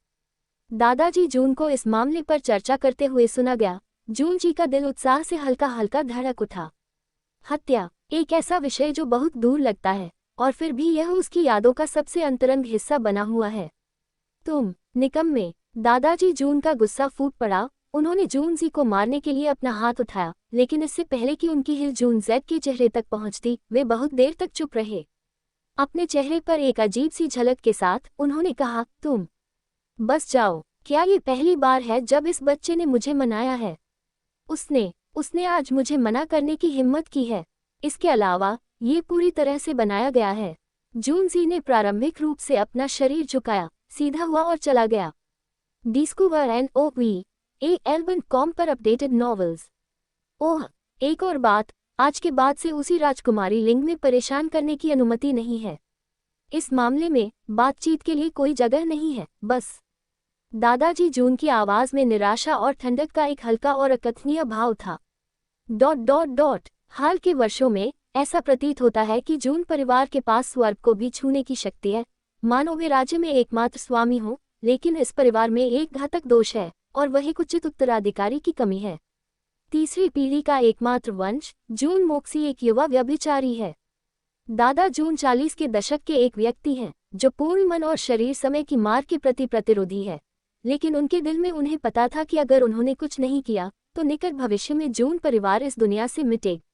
दादाजी जून को इस मामले पर चर्चा करते हुए सुना गया। जून जी का दिल उत्साह से हल्का हल्का धड़क उठा। हत्या, एक ऐसा विषय जो बहुत दूर लगता है, और फिर भी यह उसकी यादों का सबसे अंतरंग हिस्सा बना हुआ है। तुम निकम्मे! दादाजी जून का गुस्सा फूट पड़ा। उन्होंने जून जी को मारने के लिए अपना हाथ उठाया, लेकिन इससे पहले कि उनकी हिल जून जेड के चेहरे तक पहुंचती, वे बहुत देर तक चुप रहे। अपने चेहरे पर एक अजीब सी झलक के साथ उन्होंने कहा, तुम बस जाओ। क्या ये पहली बार है जब इस बच्चे ने मुझे मनाया है? उसने आज मुझे मना करने की हिम्मत की है। इसके अलावा ये पूरी तरह से बनाया गया है। जून जी ने प्रारंभिक रूप से अपना शरीर झुकाया, सीधा हुआ और चला गया। डिस्कवर एंड AL1.com पर अपडेटेड नॉवेल्स। ओह, एक और बात, आज के बाद से उसी राजकुमारी लिंग में परेशान करने की अनुमति नहीं है। इस मामले में बातचीत के लिए कोई जगह नहीं है, बस। दादाजी जून की आवाज में निराशा और ठंडक का एक हल्का और अकथनीय भाव था। ... हाल के वर्षों में ऐसा प्रतीत होता है कि जून परिवार के पास स्वर्ग को भी छूने की शक्ति है, मानो वे राज्य में एकमात्र स्वामी हो। लेकिन इस परिवार में एक घातक दोष है, और वही उचित उत्तराधिकारी की कमी है। तीसरी पीढ़ी का एकमात्र वंश जून मोक्सी एक युवा व्यभिचारी है। दादा जून 40 के दशक के एक व्यक्ति हैं, जो पूर्ण मन और शरीर समय की मार के प्रति प्रतिरोधी है। लेकिन उनके दिल में उन्हें पता था कि अगर उन्होंने कुछ नहीं किया, तो निकट भविष्य में जून परिवार इस दुनिया से मिटेगा।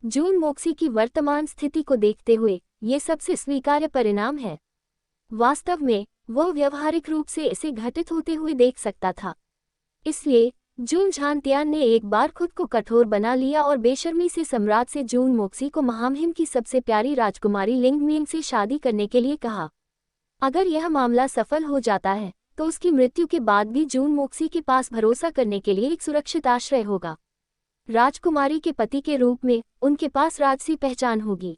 जून मोक्सी की वर्तमान स्थिति को देखते हुए ये सबसे स्वीकार्य परिणाम है। वास्तव में वह व्यवहारिक रूप से इसे घटित होते हुए देख सकता था। इसलिए जून झांतियान ने एक बार खुद को कठोर बना लिया और बेशर्मी से सम्राट से जून मोक्सी को महामहिम की सबसे प्यारी राजकुमारी लिंगमिंग से शादी करने के लिए कहा। अगर यह मामला सफल हो जाता है, तो उसकी मृत्यु के बाद भी जून मोक्सी के पास भरोसा करने के लिए एक सुरक्षित आश्रय होगा। राजकुमारी के पति के रूप में उनके पास राजसी पहचान होगी।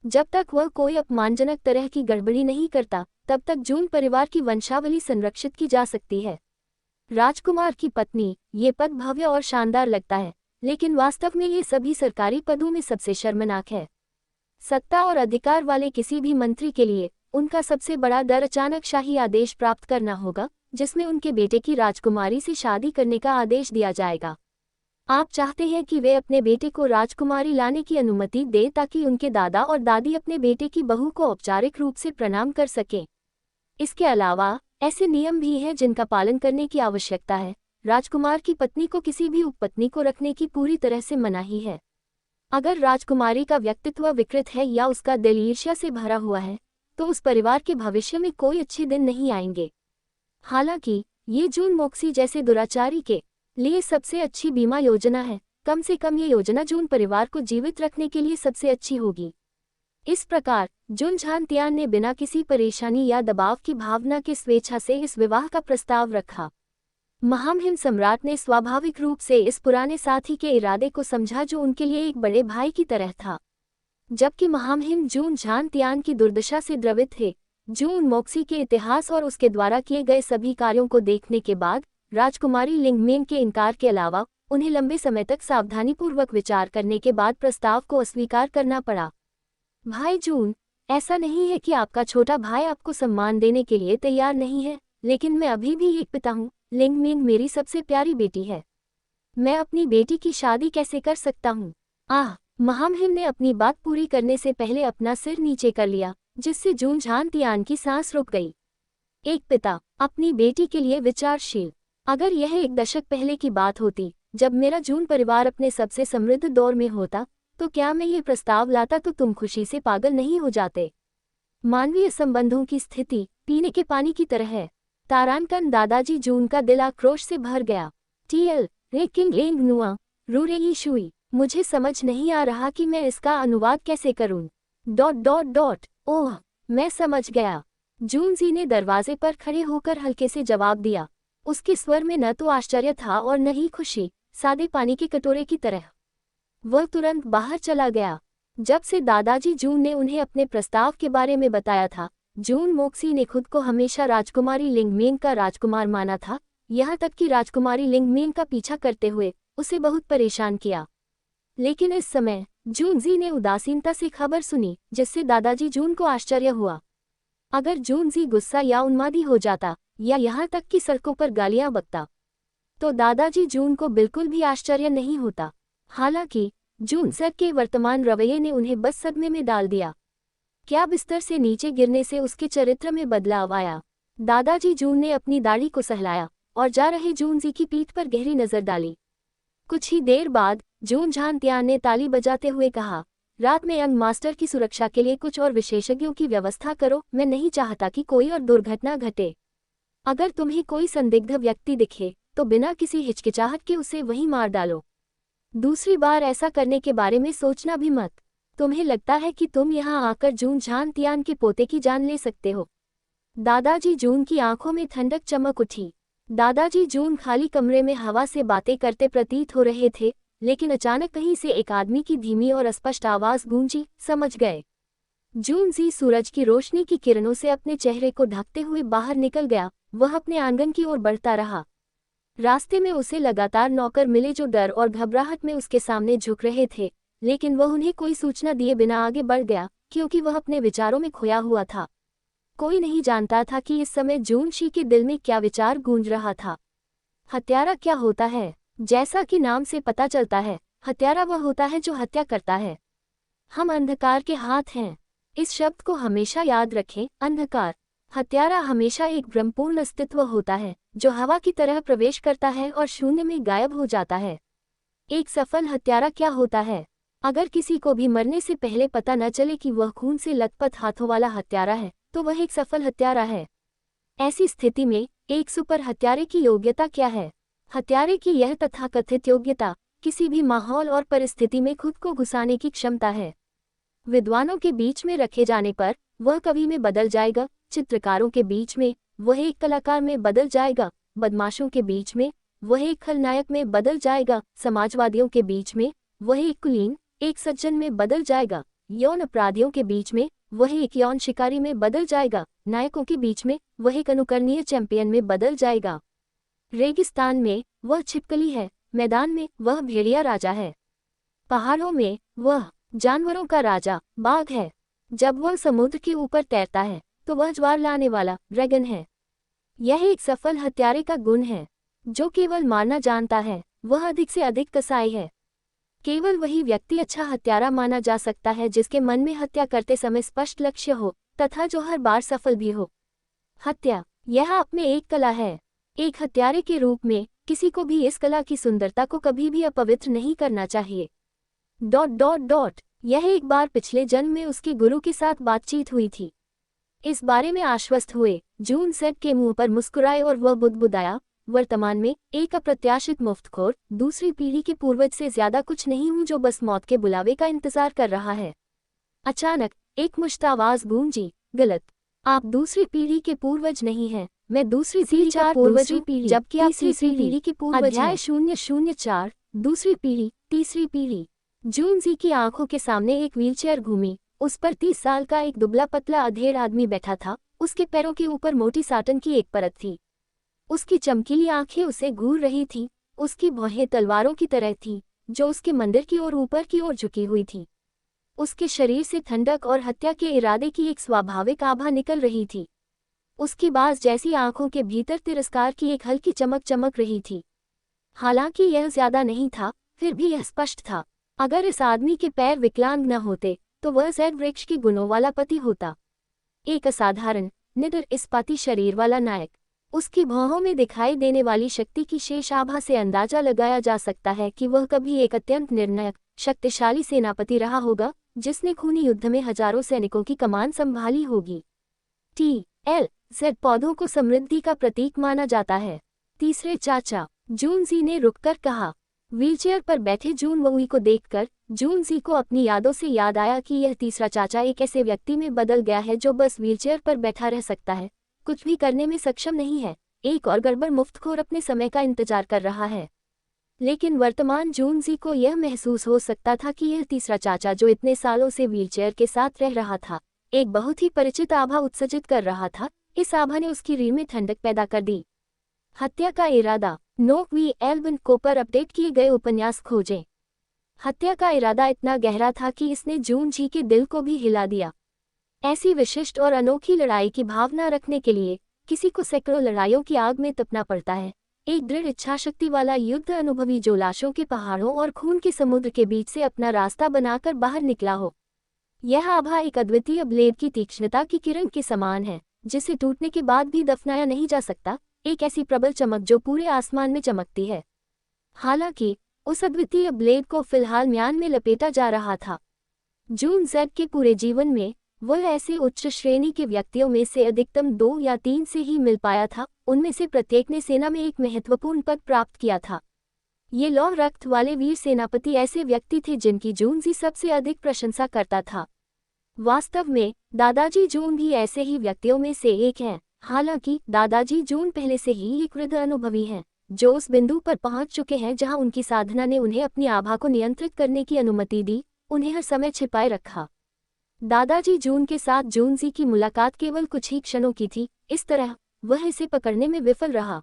जब तक वह कोई अपमानजनक तरह की गड़बड़ी नहीं करता, तब तक जून परिवार की वंशावली संरक्षित की जा सकती है। राजकुमार की पत्नी, ये पद भव्य और शानदार लगता है, लेकिन वास्तव में ये सभी सरकारी पदों में सबसे शर्मनाक है। सत्ता और अधिकार वाले किसी भी मंत्री के लिए उनका सबसे बड़ा डर अचानक शाही आदेश प्राप्त करना होगा, जिसमें उनके बेटे की राजकुमारी से शादी करने का आदेश दिया जाएगा। आप चाहते हैं कि वे अपने बेटे को राजकुमारी लाने की अनुमति दें ताकि उनके दादा और दादी अपने बेटे की बहू को औपचारिक रूप से प्रणाम कर सकें। इसके अलावा ऐसे नियम भी हैं जिनका पालन करने की आवश्यकता है। राजकुमार की पत्नी को किसी भी उपपत्नी को रखने की पूरी तरह से मनाही है। अगर राजकुमारी का व्यक्तित्व विकृत है या उसका दिल ईर्ष्या से भरा हुआ है, तो उस परिवार के भविष्य में कोई अच्छे दिन नहीं आएंगे। हालांकि ये जून मोक्सी जैसे दुराचारी के लिए सबसे अच्छी बीमा योजना है। कम से कम ये योजना जून परिवार को जीवित रखने के लिए सबसे अच्छी होगी। इस प्रकार जून झांतियान ने बिना किसी परेशानी या दबाव की भावना के स्वेच्छा से इस विवाह का प्रस्ताव रखा। महामहिम सम्राट ने स्वाभाविक रूप से इस पुराने साथी के इरादे को समझा, जो उनके लिए एक बड़े भाई की तरह था। जबकि महामहिम जून झांतियान की दुर्दशा से द्रवित थे, जून मोक्सी के इतिहास और उसके द्वारा किए गए सभी कार्यों को देखने के बाद राजकुमारी लिंगमेन के इनकार के अलावा उन्हें लंबे समय तक सावधानीपूर्वक विचार करने के बाद प्रस्ताव को अस्वीकार करना पड़ा। भाई जून, ऐसा नहीं है कि आपका छोटा भाई आपको सम्मान देने के लिए तैयार नहीं है, लेकिन मैं अभी भी एक पिता हूँ। लिंगमेन मेरी सबसे प्यारी बेटी है। मैं अपनी बेटी की शादी कैसे कर सकता हूँ? महामहिम ने अपनी बात पूरी करने से पहले अपना सिर नीचे कर लिया, जिससे जून झांतियान की सांस रुक गई। एक पिता अपनी बेटी के लिए विचारशील। अगर यह एक दशक पहले की बात होती, जब मेरा जून परिवार अपने सबसे समृद्ध दौर में होता, तो क्या मैं ये प्रस्ताव लाता तो तुम खुशी से पागल नहीं हो जाते। मानवीय संबंधों की स्थिति पीने के पानी की तरह है। तारांकन दादाजी जून का दिल आक्रोश से भर गया। टीएल रेकिंग लेंग नुआ रूरे शुई, मुझे समझ नहीं आ रहा कि मैं इसका अनुवाद कैसे करूं। ... ओह, मैं समझ गया। जूनजी ने दरवाजे पर खड़े होकर हल्के से जवाब दिया। उसके स्वर में न तो आश्चर्य था और न ही खुशी, सादे पानी के कटोरे की तरह। वह तुरंत बाहर चला गया। जब से दादाजी जून ने उन्हें अपने प्रस्ताव के बारे में बताया था, जून मोक्सी ने खुद को हमेशा राजकुमारी लिंगमेंग का राजकुमार माना था, यहाँ तक कि राजकुमारी लिंगमेंग का पीछा करते हुए उसे बहुत परेशान किया। लेकिन इस समय जूनजी ने उदासीनता से खबर सुनी, जिससे दादाजी जून को आश्चर्य हुआ। अगर जूनजी गुस्सा या उन्मादी हो जाता या यहाँ तक कि सड़कों पर गालियां बकता, तो दादाजी जून को बिल्कुल भी आश्चर्य नहीं होता। हालांकि जून सर के वर्तमान रवैये ने उन्हें बस सदमे में डाल दिया। क्या बिस्तर से नीचे गिरने से उसके चरित्र में बदलाव आया? दादाजी जून ने अपनी दाढ़ी को सहलाया और जा रहे जूनजी की पीठ पर गहरी नजर डाली। कुछ ही देर बाद जून झानत्यान ने ताली बजाते हुए कहा, रात में यंग मास्टर की सुरक्षा के लिए कुछ और विशेषज्ञों की व्यवस्था करो। मैं नहीं चाहता कि कोई और दुर्घटना घटे। अगर तुम्हें कोई संदिग्ध व्यक्ति दिखे तो बिना किसी हिचकिचाहट के उसे वहीं मार डालो। दूसरी बार ऐसा करने के बारे में सोचना भी मत। तुम्हें लगता है कि तुम यहाँ आकर जून झानत्यान के पोते की जान ले सकते हो? दादाजी जून की आंखों में ठंडक चमक उठी। दादाजी जून खाली कमरे में हवा से बातें करते प्रतीत हो रहे थे, लेकिन अचानक कहीं से एक आदमी की धीमी और स्पष्ट आवाज गूंजी। समझ गए। जूनजी सूरज की रोशनी की किरणों से अपने चेहरे को ढकते हुए बाहर निकल गया। वह अपने आंगन की ओर बढ़ता रहा। रास्ते में उसे लगातार नौकर मिले जो डर और घबराहट में उसके सामने झुक रहे थे, लेकिन वह उन्हें कोई सूचना दिए बिना आगे बढ़ गया, क्योंकि वह अपने विचारों में खोया हुआ था। कोई नहीं जानता था कि इस समय जूनशी के दिल में क्या विचार गूंज रहा था। हत्यारा क्या होता है? जैसा कि नाम से पता चलता है, हत्यारा वह होता है जो हत्या करता है। हम अंधकार के हाथ हैं। इस शब्द को हमेशा याद रखें, अंधकार। हत्यारा हमेशा एक भ्रमपूर्ण अस्तित्व होता है जो हवा की तरह प्रवेश करता है और शून्य में गायब हो जाता है। एक सफल हत्यारा क्या होता है? अगर किसी को भी मरने से पहले पता न चले कि वह खून से लथपथ हाथों वाला हत्यारा है, तो वह एक सफल हत्यारा है। ऐसी स्थिति में एक सुपर हत्यारे की योग्यता क्या है? हत्यारे की यह तथाकथित योग्यता किसी भी माहौल और परिस्थिति में खुद को घुसाने की क्षमता है। विद्वानों के बीच में रखे जाने पर वह कवि में बदल जाएगा, चित्रकारों के बीच में वह एक कलाकार में बदल जाएगा, बदमाशों के बीच में वह एक खलनायक में बदल जाएगा, समाजवादियों के बीच में वह एक कुलीन, एक सज्जन में बदल जाएगा, यौन अपराधियों के बीच में वह एक यौन शिकारी में बदल जाएगा, नायकों के बीच में वह एक अनुकरणीय चैंपियन में बदल जाएगा। रेगिस्तान में वह छिपकली है, मैदान में वह भेड़िया राजा है, पहाड़ों में वह जानवरों का राजा बाघ है, जब वह समुद्र के ऊपर तैरता है तो वह ज्वार लाने वाला ड्रैगन है। यह एक सफल हत्यारे का गुण है। जो केवल मारना जानता है वह अधिक से अधिक कसाई है। केवल वही व्यक्ति अच्छा हत्यारा माना जा सकता है जिसके मन में हत्या करते समय स्पष्ट लक्ष्य हो तथा जो हर बार सफल भी हो। हत्या यह अपने एक कला है। एक हत्यारे के रूप में किसी को भी इस कला की सुंदरता को कभी भी अपवित्र नहीं करना चाहिए। ... यह एक बार पिछले जन्म में उसके गुरु के साथ बातचीत हुई थी। इस बारे में आश्वस्त हुए जून सेट के मुंह पर मुस्कुराए और वह बुदबुदाया, वर्तमान में एक अप्रत्याशित मुफ्तखोर दूसरी पीढ़ी के पूर्वज से ज्यादा कुछ नहीं हूं जो बस मौत के बुलावे का इंतजार कर रहा है। अचानक एक मुश्त आवाज गूंजी, गलत, आप दूसरी पीढ़ी के पूर्वज नहीं हैं, मैं दूसरी पीढ़ी का पूर्वज हूं, जबकि आप तीसरी पीढ़ी के पूर्वज। अध्याय 004 दूसरी पीढ़ी, तीसरी पीढ़ी। जूनजी की आंखों के सामने एक व्हीलचेयर घूमी। उस पर 30 साल का एक दुबला पतला अधेड़ आदमी बैठा था। उसके पैरों के ऊपर मोटी साटन की एक परत थी। उसकी चमकीली आंखें उसे घूर रही थीं। उसकी भौहें तलवारों की तरह थीं, जो उसके मंदिर की ओर ऊपर की ओर झुकी हुई थी। उसके शरीर से ठंडक और हत्या के इरादे की एक स्वाभाविक आभा निकल रही थी। उसकी बाज जैसी आंखों के भीतर तिरस्कार की एक हल्की चमक चमक रही थी। हालांकि यह ज्यादा नहीं था, फिर भी यह स्पष्ट था। अगर इस आदमी के पैर विकलांग न होते तो वह ज़ैड वृक्ष की गुणों वाला पति होता। एक असाधारण, निडर इस्पाती शरीर वाला नायक। उसकी भौहों में दिखाई देने वाली शक्ति की शेष आभा से अंदाजा लगाया जा सकता है कि वह कभी एक अत्यंत निर्णायक शक्तिशाली सेनापति रहा होगा जिसने खूनी युद्ध में हजारों सैनिकों की कमान संभाली होगी। TLZ पौधों को समृद्धि का प्रतीक माना जाता है। तीसरे चाचा, जूनजी ने रुककर कहा। व्हीलचेयर पर बैठे जून वोई को देखकर जूनजी को अपनी यादों से याद आया कि यह तीसरा चाचा एक ऐसे व्यक्ति में बदल गया है जो बस व्हीलचेयर पर बैठा रह सकता है, कुछ भी करने में सक्षम नहीं है। एक और गड़बड़ मुफ्तखोर अपने समय का इंतजार कर रहा है। लेकिन वर्तमान जूनजी को यह महसूस हो सकता था कि यह तीसरा चाचा जो इतने सालों से व्हीलचेयर के साथ रह रहा था, एक बहुत ही परिचित आभा उत्सर्जित कर रहा था। इस आभा ने उसकी रीढ़ में ठंडक पैदा कर दी। हत्या का इरादा। नोक वी एल्बन को पर अपडेट किए गए उपन्यास खोजें। हत्या का इरादा इतना गहरा था कि इसने जूनजी के दिल को भी हिला दिया। ऐसी विशिष्ट और अनोखी लड़ाई की भावना रखने के लिए किसी को सैकड़ों लड़ाइयों की आग में तपना पड़ता है। एक दृढ़ इच्छाशक्ति वाला युद्ध अनुभवी जो लाशों के पहाड़ों और खून के समुद्र के बीच से अपना रास्ता बनाकर बाहर निकला हो। यह आभा एक अद्वितीय ब्लेड की तीक्ष्णता की किरण के समान है, जिसे टूटने के बाद भी दफनाया नहीं जा सकता। एक ऐसी प्रबल चमक जो पूरे आसमान में चमकती है। हालांकि उस अद्वितीय ब्लेड को फिलहाल म्यान में लपेटा जा रहा था। जून जेड के पूरे जीवन में वह ऐसे उच्च श्रेणी के व्यक्तियों में से अधिकतम 2 या 3 से ही मिल पाया था। उनमें से प्रत्येक ने सेना में एक महत्वपूर्ण पद प्राप्त किया था। ये लौह रक्त वाले वीर सेनापति ऐसे व्यक्ति थे जिनकी जूनजी सबसे अधिक प्रशंसा करता था। वास्तव में दादाजी जून भी ऐसे ही व्यक्तियों में से एक हैं। हालांकि दादाजी जून पहले से ही एक वृद्ध अनुभवी हैं, जो उस बिंदु पर पहुंच चुके हैं जहां उनकी साधना ने उन्हें अपनी आभा को नियंत्रित करने की अनुमति दी, उन्हें हर समय छिपाए रखा। दादाजी जून के साथ जूनजी की मुलाकात केवल कुछ ही क्षणों की थी, इस तरह वह इसे पकड़ने में विफल रहा।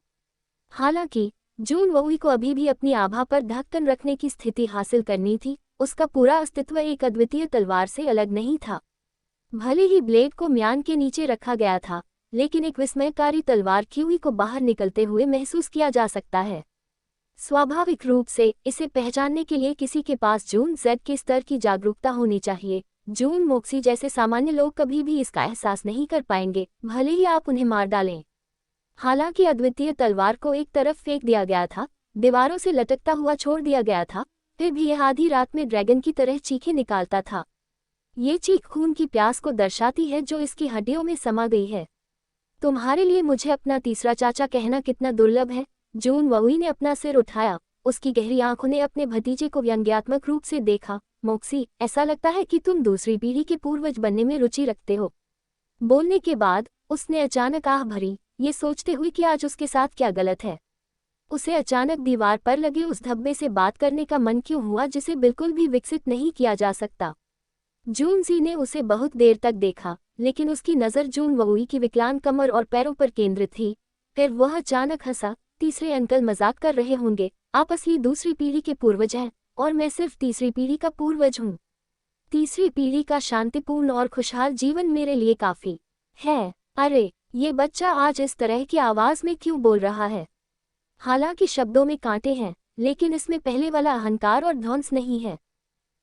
हालांकि जून वोई को अभी भी अपनी आभा पर ढक्कन रखने की स्थिति हासिल करनी थी। उसका पूरा अस्तित्व एक अद्वितीय तलवार से अलग नहीं था। भले ही ब्लेड को म्यान के नीचे रखा गया था, लेकिन एक विस्मयकारी तलवार क्यूई को बाहर निकलते हुए महसूस किया जा सकता है। स्वाभाविक रूप से इसे पहचानने के लिए किसी के पास जून जेड के स्तर की जागरूकता होनी चाहिए। जून मोक्सी जैसे सामान्य लोग कभी भी इसका एहसास नहीं कर पाएंगे, भले ही आप उन्हें मार डालें। हालांकि अद्वितीय तलवार को एक तरफ फेंक दिया गया था, दीवारों से लटकता हुआ छोड़ दिया गया था, फिर भी यह आधी रात में ड्रैगन की तरह चीखें निकालता था। ये चीख खून की प्यास को दर्शाती है जो इसकी हड्डियों में समा गई है। तुम्हारे लिए मुझे अपना तीसरा चाचा कहना कितना दुर्लभ है। जून वोई ने अपना सिर उठाया। उसकी गहरी आंखों ने अपने भतीजे को व्यंग्यात्मक रूप से देखा। मोक्सी, ऐसा लगता है कि तुम दूसरी पीढ़ी के पूर्वज बनने में रुचि रखते हो। बोलने के बाद उसने अचानक आह भरी, ये सोचते हुए कि आज उसके साथ क्या गलत है। उसे अचानक दीवार पर लगे उस धब्बे से बात करने का मन क्यों हुआ जिसे बिल्कुल भी विकसित नहीं किया जा सकता। जूनजी ने उसे बहुत देर तक देखा, लेकिन उसकी नज़र जून वोई की विकलांग कमर और पैरों पर केंद्रित थी। फिर वह अचानक हंसा। तीसरे अंकल मजाक कर रहे होंगे, आप असली दूसरी पीढ़ी के पूर्वज हैं और मैं सिर्फ तीसरी पीढ़ी का पूर्वज हूँ। तीसरी पीढ़ी का शांतिपूर्ण और खुशहाल जीवन मेरे लिए काफी है। अरे, ये बच्चा आज इस तरह की आवाज में क्यों बोल रहा है? हालांकि शब्दों में कांटे हैं, लेकिन इसमें पहले वाला अहंकार और ध्वंस नहीं है।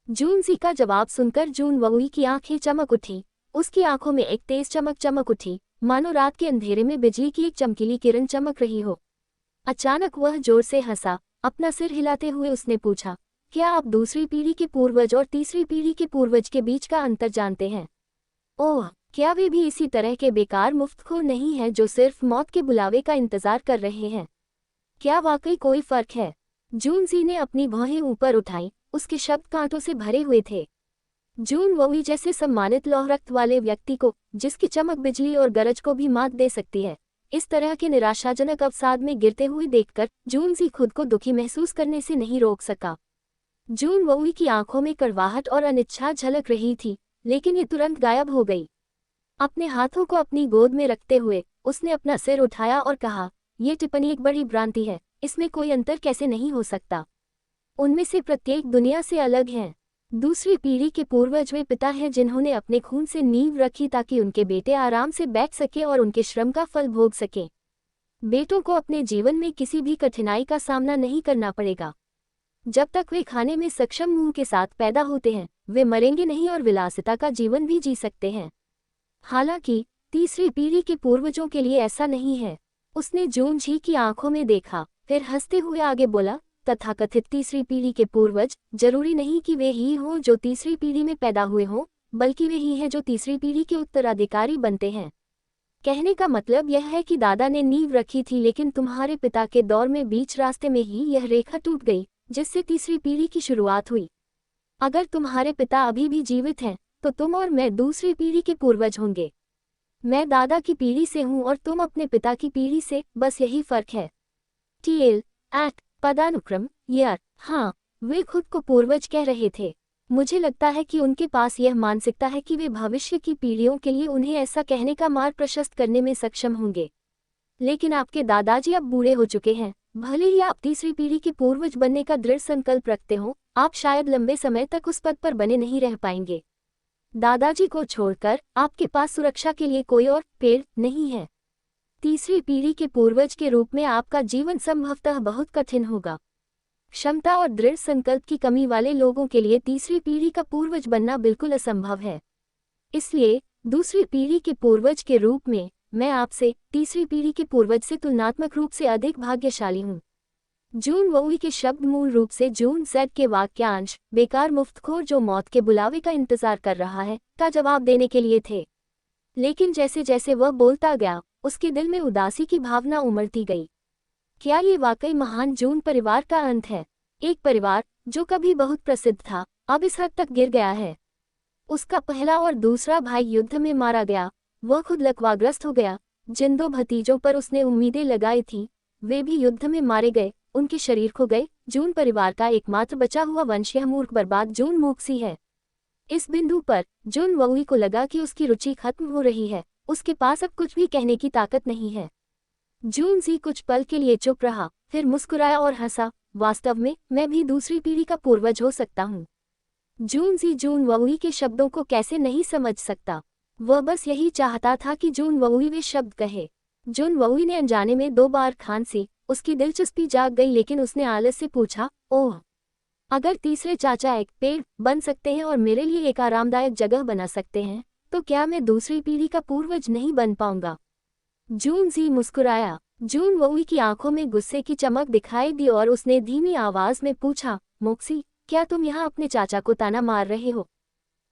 जूनजी का जवाब सुनकर जून वोई की आंखें चमक उठी। उसकी आंखों में एक तेज चमक उठी, मानो रात के अंधेरे में बिजली की एक चमकीली किरण चमक रही हो। अचानक वह जोर से हंसा। अपना सिर हिलाते हुए उसने पूछा, क्या आप दूसरी पीढ़ी के पूर्वज और तीसरी पीढ़ी के पूर्वज के बीच का अंतर जानते हैं? ओह, क्या वे भी इसी तरह के बेकार मुफ्तखोर नहीं हैं जो सिर्फ मौत के बुलावे का इंतजार कर रहे हैं? क्या वाकई कोई फर्क है? जूनजी ने अपनी भौहें ऊपर उठाई। उसके शब्द कांटों से भरे हुए थे। जून वोई जैसे सम्मानित लौह रक्त वाले व्यक्ति को, जिसकी चमक बिजली और गरज को भी मात दे सकती है, इस तरह के निराशाजनक अवसाद में गिरते हुए देखकर जूनजी खुद को दुखी महसूस करने से नहीं रोक सका। जून वोई की आंखों में कड़वाहट और अनिच्छा झलक रही थी, लेकिन ये तुरंत गायब हो गई। अपने हाथों को अपनी गोद में रखते हुए उसने अपना सिर उठाया और कहा, यह टिप्पणी एक बड़ी भ्रांति है। इसमें कोई अंतर कैसे नहीं हो सकता? उनमें से प्रत्येक दुनिया से अलग हैं। दूसरी पीढ़ी के पूर्वज वे पिता हैं जिन्होंने अपने खून से नींव रखी ताकि उनके बेटे आराम से बैठ सके और उनके श्रम का फल भोग सकें। बेटों को अपने जीवन में किसी भी कठिनाई का सामना नहीं करना पड़ेगा। जब तक वे खाने में सक्षम मुंह के साथ पैदा होते हैं, वे मरेंगे नहीं और विलासिता का जीवन भी जी सकते हैं। हालांकि तीसरी पीढ़ी के पूर्वजों के लिए ऐसा नहीं है। उसने जूनजी की आंखों में देखा, फिर हंसते हुए आगे बोला, तथाकथित तीसरी पीढ़ी के पूर्वज जरूरी नहीं कि वे ही हों जो तीसरी पीढ़ी में पैदा हुए हों, बल्कि वे ही हैं जो तीसरी पीढ़ी के उत्तराधिकारी बनते हैं। कहने का मतलब यह है कि दादा ने नींव रखी थी, लेकिन तुम्हारे पिता के दौर में बीच रास्ते में ही यह रेखा टूट गई, जिससे तीसरी पीढ़ी की शुरुआत हुई। अगर तुम्हारे पिता अभी भी जीवित हैं, तो तुम और मैं दूसरी पीढ़ी के पूर्वज होंगे। मैं दादा की पीढ़ी से हूँ और तुम अपने पिता की पीढ़ी से, बस यही फर्क है। टीएल एट पदानुक्रम ईयर। हाँ, वे खुद को पूर्वज कह रहे थे। मुझे लगता है कि उनके पास यह मानसिकता है कि वे भविष्य की पीढ़ियों के लिए उन्हें ऐसा कहने का मार्ग प्रशस्त करने में सक्षम होंगे। लेकिन आपके दादाजी अब बूढ़े हो चुके हैं। भले ही आप तीसरी पीढ़ी के पूर्वज बनने का दृढ़ संकल्प रखते हो, आप शायद लंबे समय तक उस पद पर बने नहीं रह पाएंगे। दादाजी को छोड़कर आपके पास सुरक्षा के लिए कोई और पेड़ नहीं है। तीसरी पीढ़ी के पूर्वज के रूप में आपका जीवन संभवतः बहुत कठिन होगा। क्षमता और दृढ़ संकल्प की कमी वाले लोगों के लिए तीसरी पीढ़ी का पूर्वज बनना बिल्कुल असंभव है। इसलिए दूसरी पीढ़ी के पूर्वज के रूप में मैं आपसे तीसरी पीढ़ी के पूर्वज से तुलनात्मक रूप से अधिक भाग्यशाली हूँ। जून वोई के शब्द मूल रूप से जून जेड के वाक्यांश बेकार मुफ्तखोर जो मौत के बुलावे का इंतजार कर रहा है का जवाब देने के लिए थे। लेकिन जैसे जैसे वह बोलता गया, उसके दिल में उदासी की भावना उमड़ती गई। क्या ये वाकई महान जून परिवार का अंत है? एक परिवार जो कभी बहुत प्रसिद्ध था, अब इस हद तक गिर गया है। उसका पहला और दूसरा भाई युद्ध में मारा गया। वह खुद लकवाग्रस्त हो गया। जिन दो भतीजों पर उसने उम्मीदें लगाई थीं, वे भी युद्ध में मारे गए, उनके शरीर खो गए। जून परिवार का एकमात्र बचा हुआ वंश यह मूर्ख बर्बाद जून मोक्सी है। इस बिंदु पर जून वोई को लगा कि उसकी रुचि खत्म हो रही है। उसके पास अब कुछ भी कहने की ताकत नहीं है। जून जी कुछ पल के लिए चुप रहा, फिर मुस्कुराया और हंसा। वास्तव में मैं भी दूसरी पीढ़ी का पूर्वज हो सकता हूँ। जून जी जून वोई के शब्दों को कैसे नहीं समझ सकता। वह बस यही चाहता था कि जून वोई वे शब्द कहे। जून वोई ने अनजाने में 2 बार खांसी। उसकी दिलचस्पी जाग गई, लेकिन उसने आलस से पूछा, ओह, अगर तीसरे चाचा एक पेड़ बन सकते हैं और मेरे लिए एक आरामदायक जगह बना सकते हैं, तो क्या मैं दूसरी पीढ़ी का पूर्वज नहीं बन पाऊंगा? जून जी मुस्कुराया। जून वोई की आंखों में गुस्से की चमक दिखाई दी और उसने धीमी आवाज में पूछा, मोक्सी, क्या तुम यहाँ अपने चाचा को ताना मार रहे हो?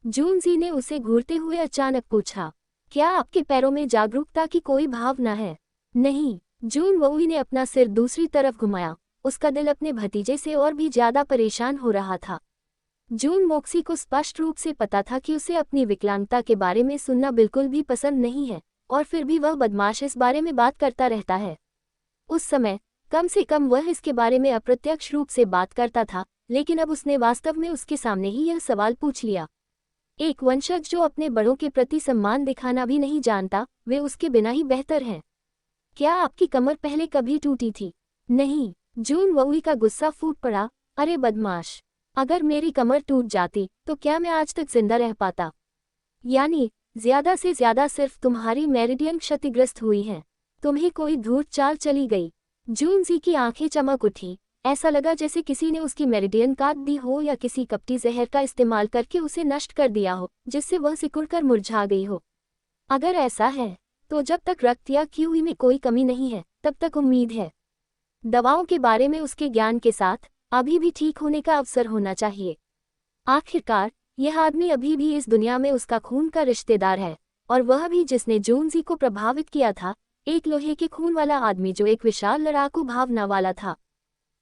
जून जी ने उसे घूरते हुए अचानक पूछा, क्या आपके पैरों में जागरूकता की कोई भावना है? नहीं। जून वोई ने अपना सिर दूसरी तरफ घुमाया। उसका दिल अपने भतीजे से और भी ज्यादा परेशान हो रहा था। जून मोक्सी को स्पष्ट रूप से पता था कि उसे अपनी विकलांगता के बारे में सुनना बिल्कुल भी पसंद नहीं है, और फिर भी वह बदमाश इस बारे में बात करता रहता है। उस समय कम से कम वह इसके बारे में अप्रत्यक्ष रूप से बात करता था, लेकिन अब उसने वास्तव में उसके सामने ही यह सवाल पूछ लिया। एक वंशज जो अपने बड़ों के प्रति सम्मान दिखाना भी नहीं जानता, वे उसके बिना ही बेहतर हैं। क्या आपकी कमर पहले कभी टूटी थी? नहीं। जून वोई का गुस्सा फूट पड़ा। अरे बदमाश, अगर मेरी कमर टूट जाती तो क्या मैं आज तक जिंदा रह पाता? यानी ज्यादा से ज्यादा सिर्फ तुम्हारी मेरिडियन क्षतिग्रस्त हुई है। तुम्हें कोई धूर्त चाल चली गई। जून जी की आंखें चमक उठी। ऐसा लगा जैसे किसी ने उसकी मेरिडियन काट दी हो या किसी कपटी जहर का इस्तेमाल करके उसे नष्ट कर दिया हो, जिससे वह सिकुड़कर मुरझा गई हो। अगर ऐसा है, तो जब तक रक्त या क्यूई में कोई कमी नहीं है, तब तक उम्मीद है। दवाओं के बारे में उसके ज्ञान के साथ अभी भी ठीक होने का अवसर होना चाहिए। आखिरकार यह आदमी अभी भी इस दुनिया में उसका खून का रिश्तेदार है, और वह भी जिसने जून जी को प्रभावित किया था, एक लोहे के खून वाला आदमी जो एक विशाल लड़ाकू भावना वाला था।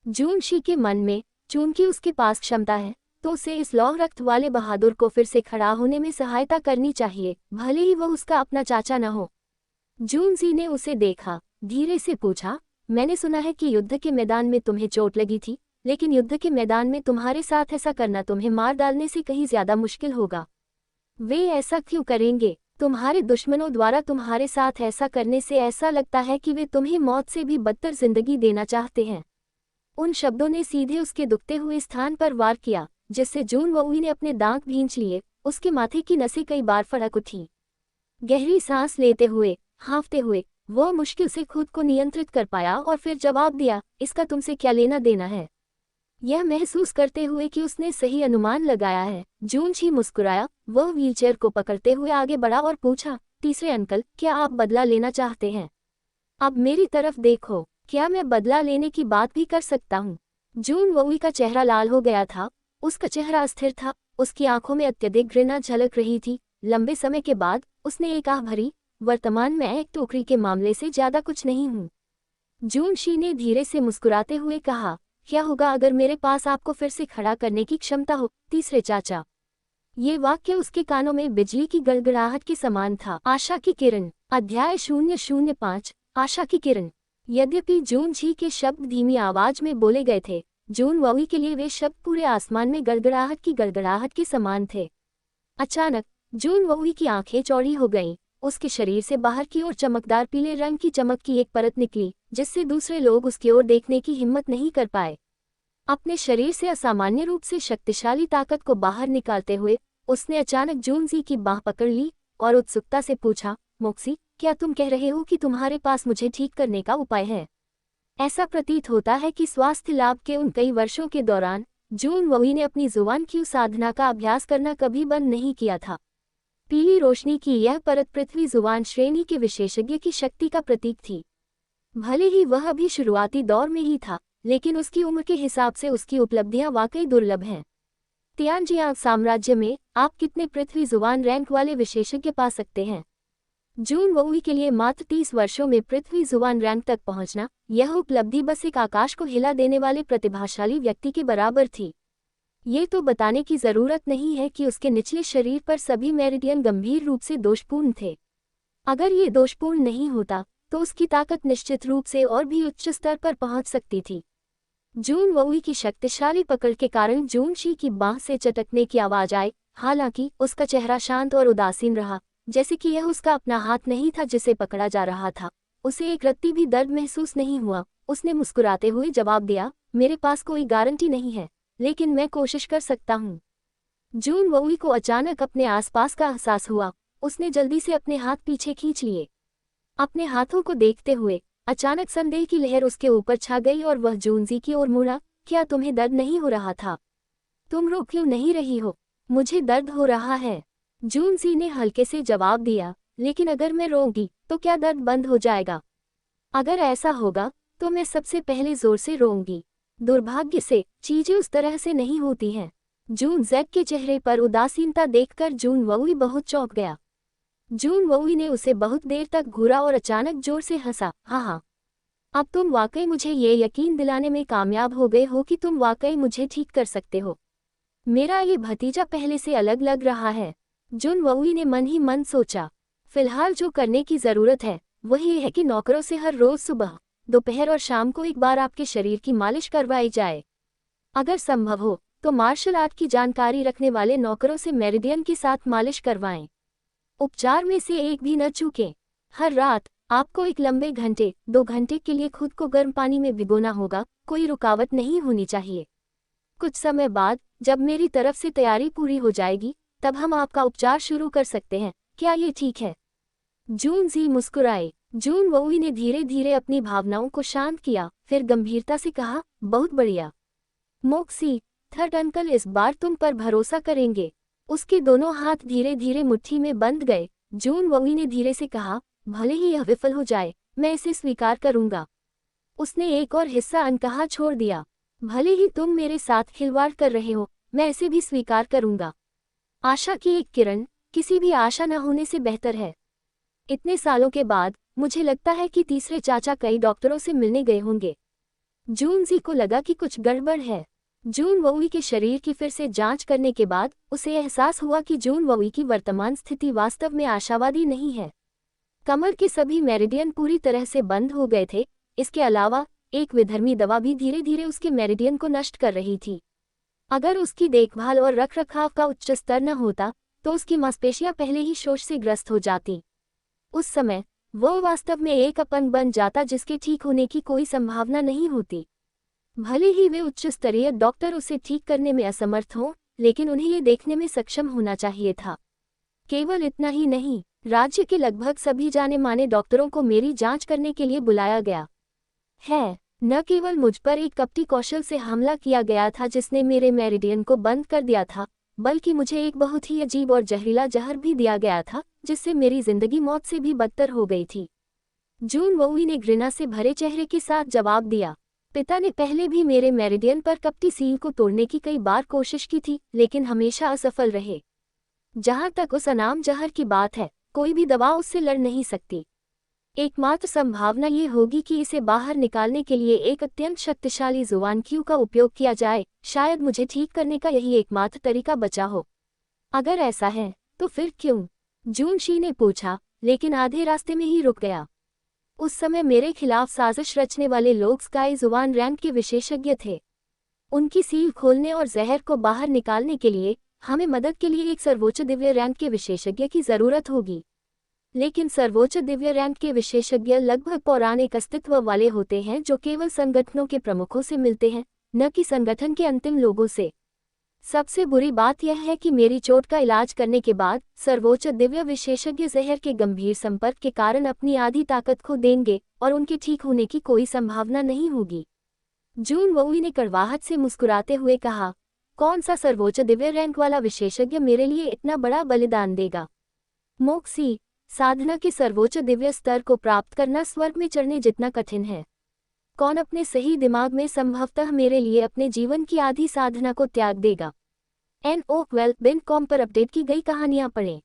जून शी के मन में, चूंकि उसके पास क्षमता है, तो उसे इस लौह रक्त वाले बहादुर को फिर से खड़ा होने में सहायता करनी चाहिए, भले ही वह उसका अपना चाचा न हो। जून जी ने उसे देखा, धीरे से पूछा, मैंने सुना है कि युद्ध के मैदान में तुम्हें चोट लगी थी, लेकिन युद्ध के मैदान में तुम्हारे साथ ऐसा करना तुम्हें मार डालने से कहीं ज्यादा मुश्किल होगा। वे ऐसा क्यों करेंगे? तुम्हारे दुश्मनों द्वारा तुम्हारे साथ ऐसा करने से ऐसा लगता है कि वे तुम्हें मौत से भी बदतर जिंदगी देना चाहते हैं। उन शब्दों ने सीधे उसके दुखते हुए स्थान पर वार किया, जिससे जून वोई ने अपने दांत भींच लिए। उसके माथे की नसें कई बार फड़क उठी। गहरी सांस लेते हुए, हाँफते हुए, वह मुश्किल से खुद को नियंत्रित कर पाया और फिर जवाब दिया, इसका तुमसे क्या लेना देना है? यह महसूस करते हुए कि उसने सही अनुमान लगाया है, जून शी मुस्कुराया। वह व्हीलचेयर को पकड़ते हुए आगे बढ़ा और पूछा, तीसरे अंकल, क्या आप बदला लेना चाहते हैं? अब मेरी तरफ देखो, क्या मैं बदला लेने की बात भी कर सकता हूँ? जून वोई का चेहरा लाल हो गया था, उसका चेहरा अस्थिर था, उसकी आंखों में अत्यधिक घृणा झलक रही थी। लंबे समय के बाद उसने एक आह भरी, वर्तमान में एक टोकरी के मामले से ज्यादा कुछ नहीं हूँ। जून शी ने धीरे से मुस्कुराते हुए कहा, क्या होगा अगर मेरे पास आपको फिर से खड़ा करने की क्षमता हो, तीसरे चाचा। ये वाक्य उसके कानों में बिजली की गड़गड़ाहट के समान था। आशा की किरण, अध्याय 005, आशा की किरण। यद्यपि जून शी के शब्द धीमी आवाज में बोले गए थे, जून वोई के लिए वे शब्द पूरे आसमान में गड़गड़ाहट के समान थे। अचानक जून वोई की आंखें चौड़ी हो गईं, उसके शरीर से बाहर की ओर चमकदार पीले रंग की चमक की एक परत निकली, जिससे दूसरे लोग उसकी ओर देखने की हिम्मत नहीं कर पाए। अपने शरीर से असामान्य रूप से शक्तिशाली ताकत को बाहर निकालते हुए उसने अचानक जून जी की बाह पकड़ ली और उत्सुकता से पूछा, मोक्सी, क्या तुम कह रहे हो कि तुम्हारे पास मुझे ठीक करने का उपाय है? ऐसा प्रतीत होता है कि स्वास्थ्य लाभ के उन कई वर्षों के दौरान जून वोई ने अपनी जुबान की साधना का अभ्यास करना कभी बंद नहीं किया था। पीली रोशनी की यह परत पृथ्वी जुबान श्रेणी के विशेषज्ञ की शक्ति का प्रतीक थी। भले ही वह अभी शुरुआती दौर में ही था, लेकिन उसकी उम्र के हिसाब से उसकी उपलब्धियां वाकई दुर्लभ हैं। तियानजियांग साम्राज्य में आप कितने पृथ्वी जुबान रैंक वाले विशेषज्ञ पा सकते हैं? जून वोई के लिए मात्र 30 वर्षों में पृथ्वी जुबान रैंक तक पहुंचना, यह उपलब्धि बस एक आकाश को हिला देने वाले प्रतिभाशाली व्यक्ति के बराबर थी। ये तो बताने की जरूरत नहीं है कि उसके निचले शरीर पर सभी मेरिडियन गंभीर रूप से दोषपूर्ण थे। अगर ये दोषपूर्ण नहीं होता तो उसकी ताकत निश्चित रूप से और भी उच्च स्तर पर पहुंच सकती थी। जून वोई की शक्तिशाली पकड़ के कारण जून शी की बांह से चटकने की आवाज आई। हालांकि उसका चेहरा शांत और उदासीन रहा, जैसे कि यह उसका अपना हाथ नहीं था जिसे पकड़ा जा रहा था। उसे एक रत्ती भी दर्द महसूस नहीं हुआ। उसने मुस्कुराते हुए जवाब दिया, मेरे पास कोई गारंटी नहीं है, लेकिन मैं कोशिश कर सकता हूँ। जून वोई को अचानक अपने आसपास का एहसास हुआ। उसने जल्दी से अपने हाथ पीछे खींच लिए। अपने हाथों को देखते हुए अचानक संदेह की लहर उसके ऊपर छा गई और वह जूनजी की ओर मुड़ा। क्या तुम्हें दर्द नहीं हो रहा था? तुम रो क्यों नहीं रही हो? मुझे दर्द हो रहा है, जूनजी ने हल्के से जवाब दिया। लेकिन अगर मैं रोऊंगी तो क्या दर्द बंद हो जाएगा? अगर ऐसा होगा तो मैं सबसे पहले जोर से रोऊंगी। दुर्भाग्य से चीजें उस तरह से नहीं होती हैं। जून जेड के चेहरे पर उदासीनता देखकर जून वोई बहुत चौंक गया। जून वोई ने उसे बहुत देर तक घूरा और अचानक जोर से हंसा। हाँ, अब तुम वाकई मुझे ये यकीन दिलाने में कामयाब हो गए हो कि तुम वाकई मुझे ठीक कर सकते हो। मेरा ये भतीजा पहले से अलग लग रहा है, जून वोई ने मन ही मन सोचा। फिलहाल जो करने की जरूरत है वह ये है कि नौकरों से हर रोज सुबह, दोपहर और शाम को एक बार आपके शरीर की मालिश करवाई जाए। अगर संभव हो तो मार्शल आर्ट की जानकारी रखने वाले नौकरों से मेरिडियन के साथ मालिश करवाएं। उपचार में से एक भी न चूकें। हर रात आपको एक लंबे घंटे 2 घंटे के लिए खुद को गर्म पानी में भिगोना होगा। कोई रुकावट नहीं होनी चाहिए। कुछ समय बाद जब मेरी तरफ से तैयारी पूरी हो जाएगी तब हम आपका उपचार शुरू कर सकते हैं। क्या ये ठीक है? जून जी मुस्कुराए। जून वोई ने धीरे धीरे अपनी भावनाओं को शांत किया, फिर गंभीरता से कहा, बहुत बढ़िया मोक्सी, थर्ड अंकल इस बार तुम पर भरोसा करेंगे। उसके दोनों हाथ धीरे धीरे मुट्ठी में बंध गए। जून वोई ने धीरे से कहा, भले ही यह विफल हो जाए मैं इसे स्वीकार करूंगा। उसने एक और हिस्सा अनकहा छोड़ दिया। भले ही तुम मेरे साथ खिलवाड़ कर रहे हो, मैं इसे भी स्वीकार करूंगा। आशा की एक किरण किसी भी आशा न होने से बेहतर है। इतने सालों के बाद मुझे लगता है कि तीसरे चाचा कई डॉक्टरों से मिलने गए होंगे। जून जी को लगा कि कुछ गड़बड़ है। जून वोई के शरीर की फिर से जांच करने के बाद उसे एहसास हुआ कि जून वोई की वर्तमान स्थिति वास्तव में आशावादी नहीं है। कमर के सभी मेरिडियन पूरी तरह से बंद हो गए थे। इसके अलावा एक विधर्मी दवा भी धीरे धीरे उसके मेरिडियन को नष्ट कर रही थी। अगर उसकी देखभाल और रखरखाव का उच्च स्तर न होता तो उसकी मांसपेशियां पहले ही शोष से ग्रस्त हो जाती। उस समय वो वास्तव में एक अपंग बन जाता जिसके ठीक होने की कोई संभावना नहीं होती। भले ही वे उच्च स्तरीय डॉक्टर उसे ठीक करने में असमर्थ हों, लेकिन उन्हें ये देखने में सक्षम होना चाहिए था। केवल इतना ही नहीं, राज्य के लगभग सभी जाने माने डॉक्टरों को मेरी जांच करने के लिए बुलाया गया है। न केवल मुझ पर एक कपटी कौशल से हमला किया गया था जिसने मेरे मेरिडियन को बंद कर दिया था, बल्कि मुझे एक बहुत ही अजीब और जहरीला जहर भी दिया गया था जिससे मेरी जिंदगी मौत से भी बदतर हो गई थी। जून वोई ने घृणा से भरे चेहरे के साथ जवाब दिया। पिता ने पहले भी मेरे मेरिडियन पर कपटी सील को तोड़ने की कई बार कोशिश की थी, लेकिन हमेशा असफल रहे। जहां तक उस अनाम जहर की बात है, कोई भी दवा उससे लड़ नहीं सकती। एकमात्र संभावना ये होगी कि इसे बाहर निकालने के लिए एक अत्यंत शक्तिशाली जुबान क्यू का उपयोग किया जाए। शायद मुझे ठीक करने का यही एकमात्र तरीका बचा हो। अगर ऐसा है तो फिर क्यों? जूनशी ने पूछा, लेकिन आधे रास्ते में ही रुक गया। उस समय मेरे खिलाफ साजिश रचने वाले लोग स्काई जुबान रैंक के विशेषज्ञ थे। उनकी सील खोलने और जहर को बाहर निकालने के लिए हमें मदद के लिए एक सर्वोच्च दिव्य रैंक के विशेषज्ञ की जरूरत होगी। लेकिन सर्वोच्च दिव्य रैंक के विशेषज्ञ लगभग पौराणिक अस्तित्व वाले होते हैं, जो केवल संगठनों के प्रमुखों से मिलते हैं, न कि संगठन के अंतिम लोगों से। सबसे बुरी बात यह है कि मेरी चोट का इलाज करने के बाद सर्वोच्च दिव्य विशेषज्ञ जहर के गंभीर संपर्क के कारण अपनी आधी ताकत खो देंगे और उनके ठीक होने की कोई संभावना नहीं होगी। जून वोई ने कड़वाहट से मुस्कुराते हुए कहा, कौन सा सर्वोच्च दिव्य रैंक वाला विशेषज्ञ मेरे लिए इतना बड़ा बलिदान देगा? मोक्सी, साधना के सर्वोच्च दिव्य स्तर को प्राप्त करना स्वर्ग में चढ़ने जितना कठिन है। कौन अपने सही दिमाग में संभवतः मेरे लिए अपने जीवन की आधी साधना को त्याग देगा? NO12.com पर अपडेट की गई कहानियां पढ़ें।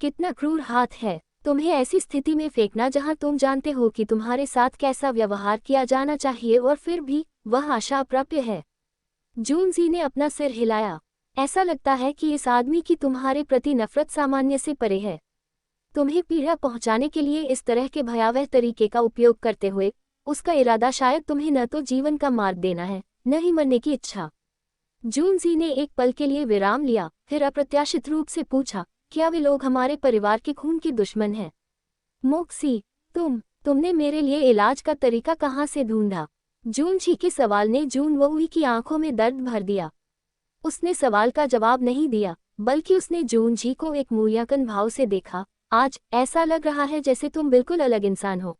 कितना क्रूर हाथ है तुम्हें ऐसी स्थिति में फेंकना जहां तुम जानते हो कि तुम्हारे साथ कैसा व्यवहार किया जाना चाहिए और फिर भी वह आशा अप्राप्य है। जूनजी ने अपना सिर हिलाया। ऐसा लगता है कि इस आदमी की तुम्हारे प्रति नफरत सामान्य से परे है। तुम्हें पीड़ा पहुंचाने के लिए इस तरह के भयावह तरीके का उपयोग करते हुए उसका इरादा शायद तुम्हें न तो जीवन का मार्ग देना है, न ही मरने की इच्छा। जूनजी ने एक पल के लिए विराम लिया, फिर अप्रत्याशित रूप से पूछा, क्या वे लोग हमारे परिवार के खून के दुश्मन हैं? मोक्सी, तुमने मेरे लिए इलाज का तरीका कहाँ से ढूंढा? जूनजी के सवाल ने जून वोई की आंखों में दर्द भर दिया। उसने सवाल का जवाब नहीं दिया, बल्कि उसने जूनजी को एक मूल्यांकन भाव से देखा। आज ऐसा लग रहा है जैसे तुम बिल्कुल अलग इंसान हो।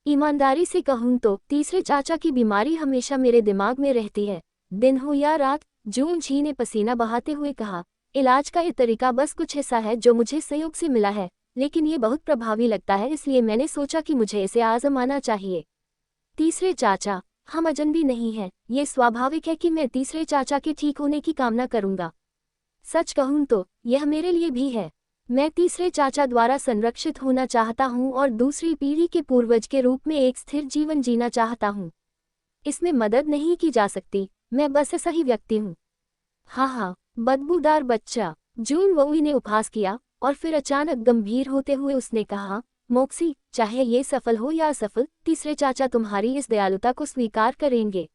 ईमानदारी से कहूं तो तीसरे चाचा की बीमारी हमेशा मेरे दिमाग में रहती है, दिन हो या रात। जूनजी ने पसीना बहाते हुए कहा, इलाज का ये तरीका बस कुछ हिस्सा है जो मुझे संयोग से मिला है, लेकिन ये बहुत प्रभावी लगता है, इसलिए मैंने सोचा कि मुझे इसे आजमाना चाहिए। तीसरे चाचा, हम अजनबी नहीं हैं, ये स्वाभाविक है कि मैं तीसरे चाचा के ठीक होने की कामना करूंगा। सच कहूं तो यह मेरे लिए भी है। मैं तीसरे चाचा द्वारा संरक्षित होना चाहता हूं और दूसरी पीढ़ी के पूर्वज के रूप में एक स्थिर जीवन जीना चाहता हूं। इसमें मदद नहीं की जा सकती, मैं बस ऐसा ही व्यक्ति हूं। हाँ, बदबूदार बच्चा, जून वोई ने उपहास किया और फिर अचानक गंभीर होते हुए उसने कहा, मोक्सी, चाहे ये सफल हो या असफल, तीसरे चाचा तुम्हारी इस दयालुता को स्वीकार करेंगे।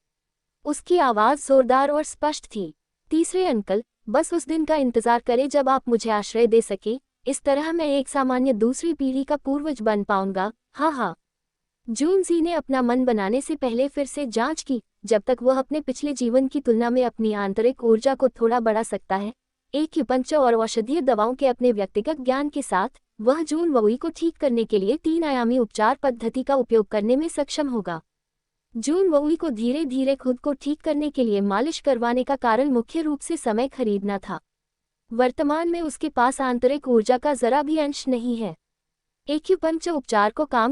उसकी आवाज़ जोरदार और स्पष्ट थी। तीसरे अंकल, बस उस दिन का इंतजार करें जब आप मुझे आश्रय दे सके, इस तरह मैं एक सामान्य दूसरी पीढ़ी का पूर्वज बन पाऊंगा। हाँ। जूनजी ने अपना मन बनाने से पहले फिर से जांच की। जब तक वह अपने पिछले जीवन की तुलना में अपनी आंतरिक ऊर्जा को थोड़ा बढ़ा सकता है, एक्यूपंक्चर और औषधीय दवाओं के अपने व्यक्तिगत ज्ञान के साथ, वह जून वोई को ठीक करने के लिए 3 आयामी उपचार पद्धति का उपयोग करने में सक्षम होगा। जून वोई को धीरे धीरे खुद को ठीक करने के लिए मालिश करवाने का कारण मुख्य रूप से समय खरीदना था। वर्तमान में उसके पास आंतरिक ऊर्जा का जरा भी अंश नहीं है। एक्यूपंक्चर उपचार को काम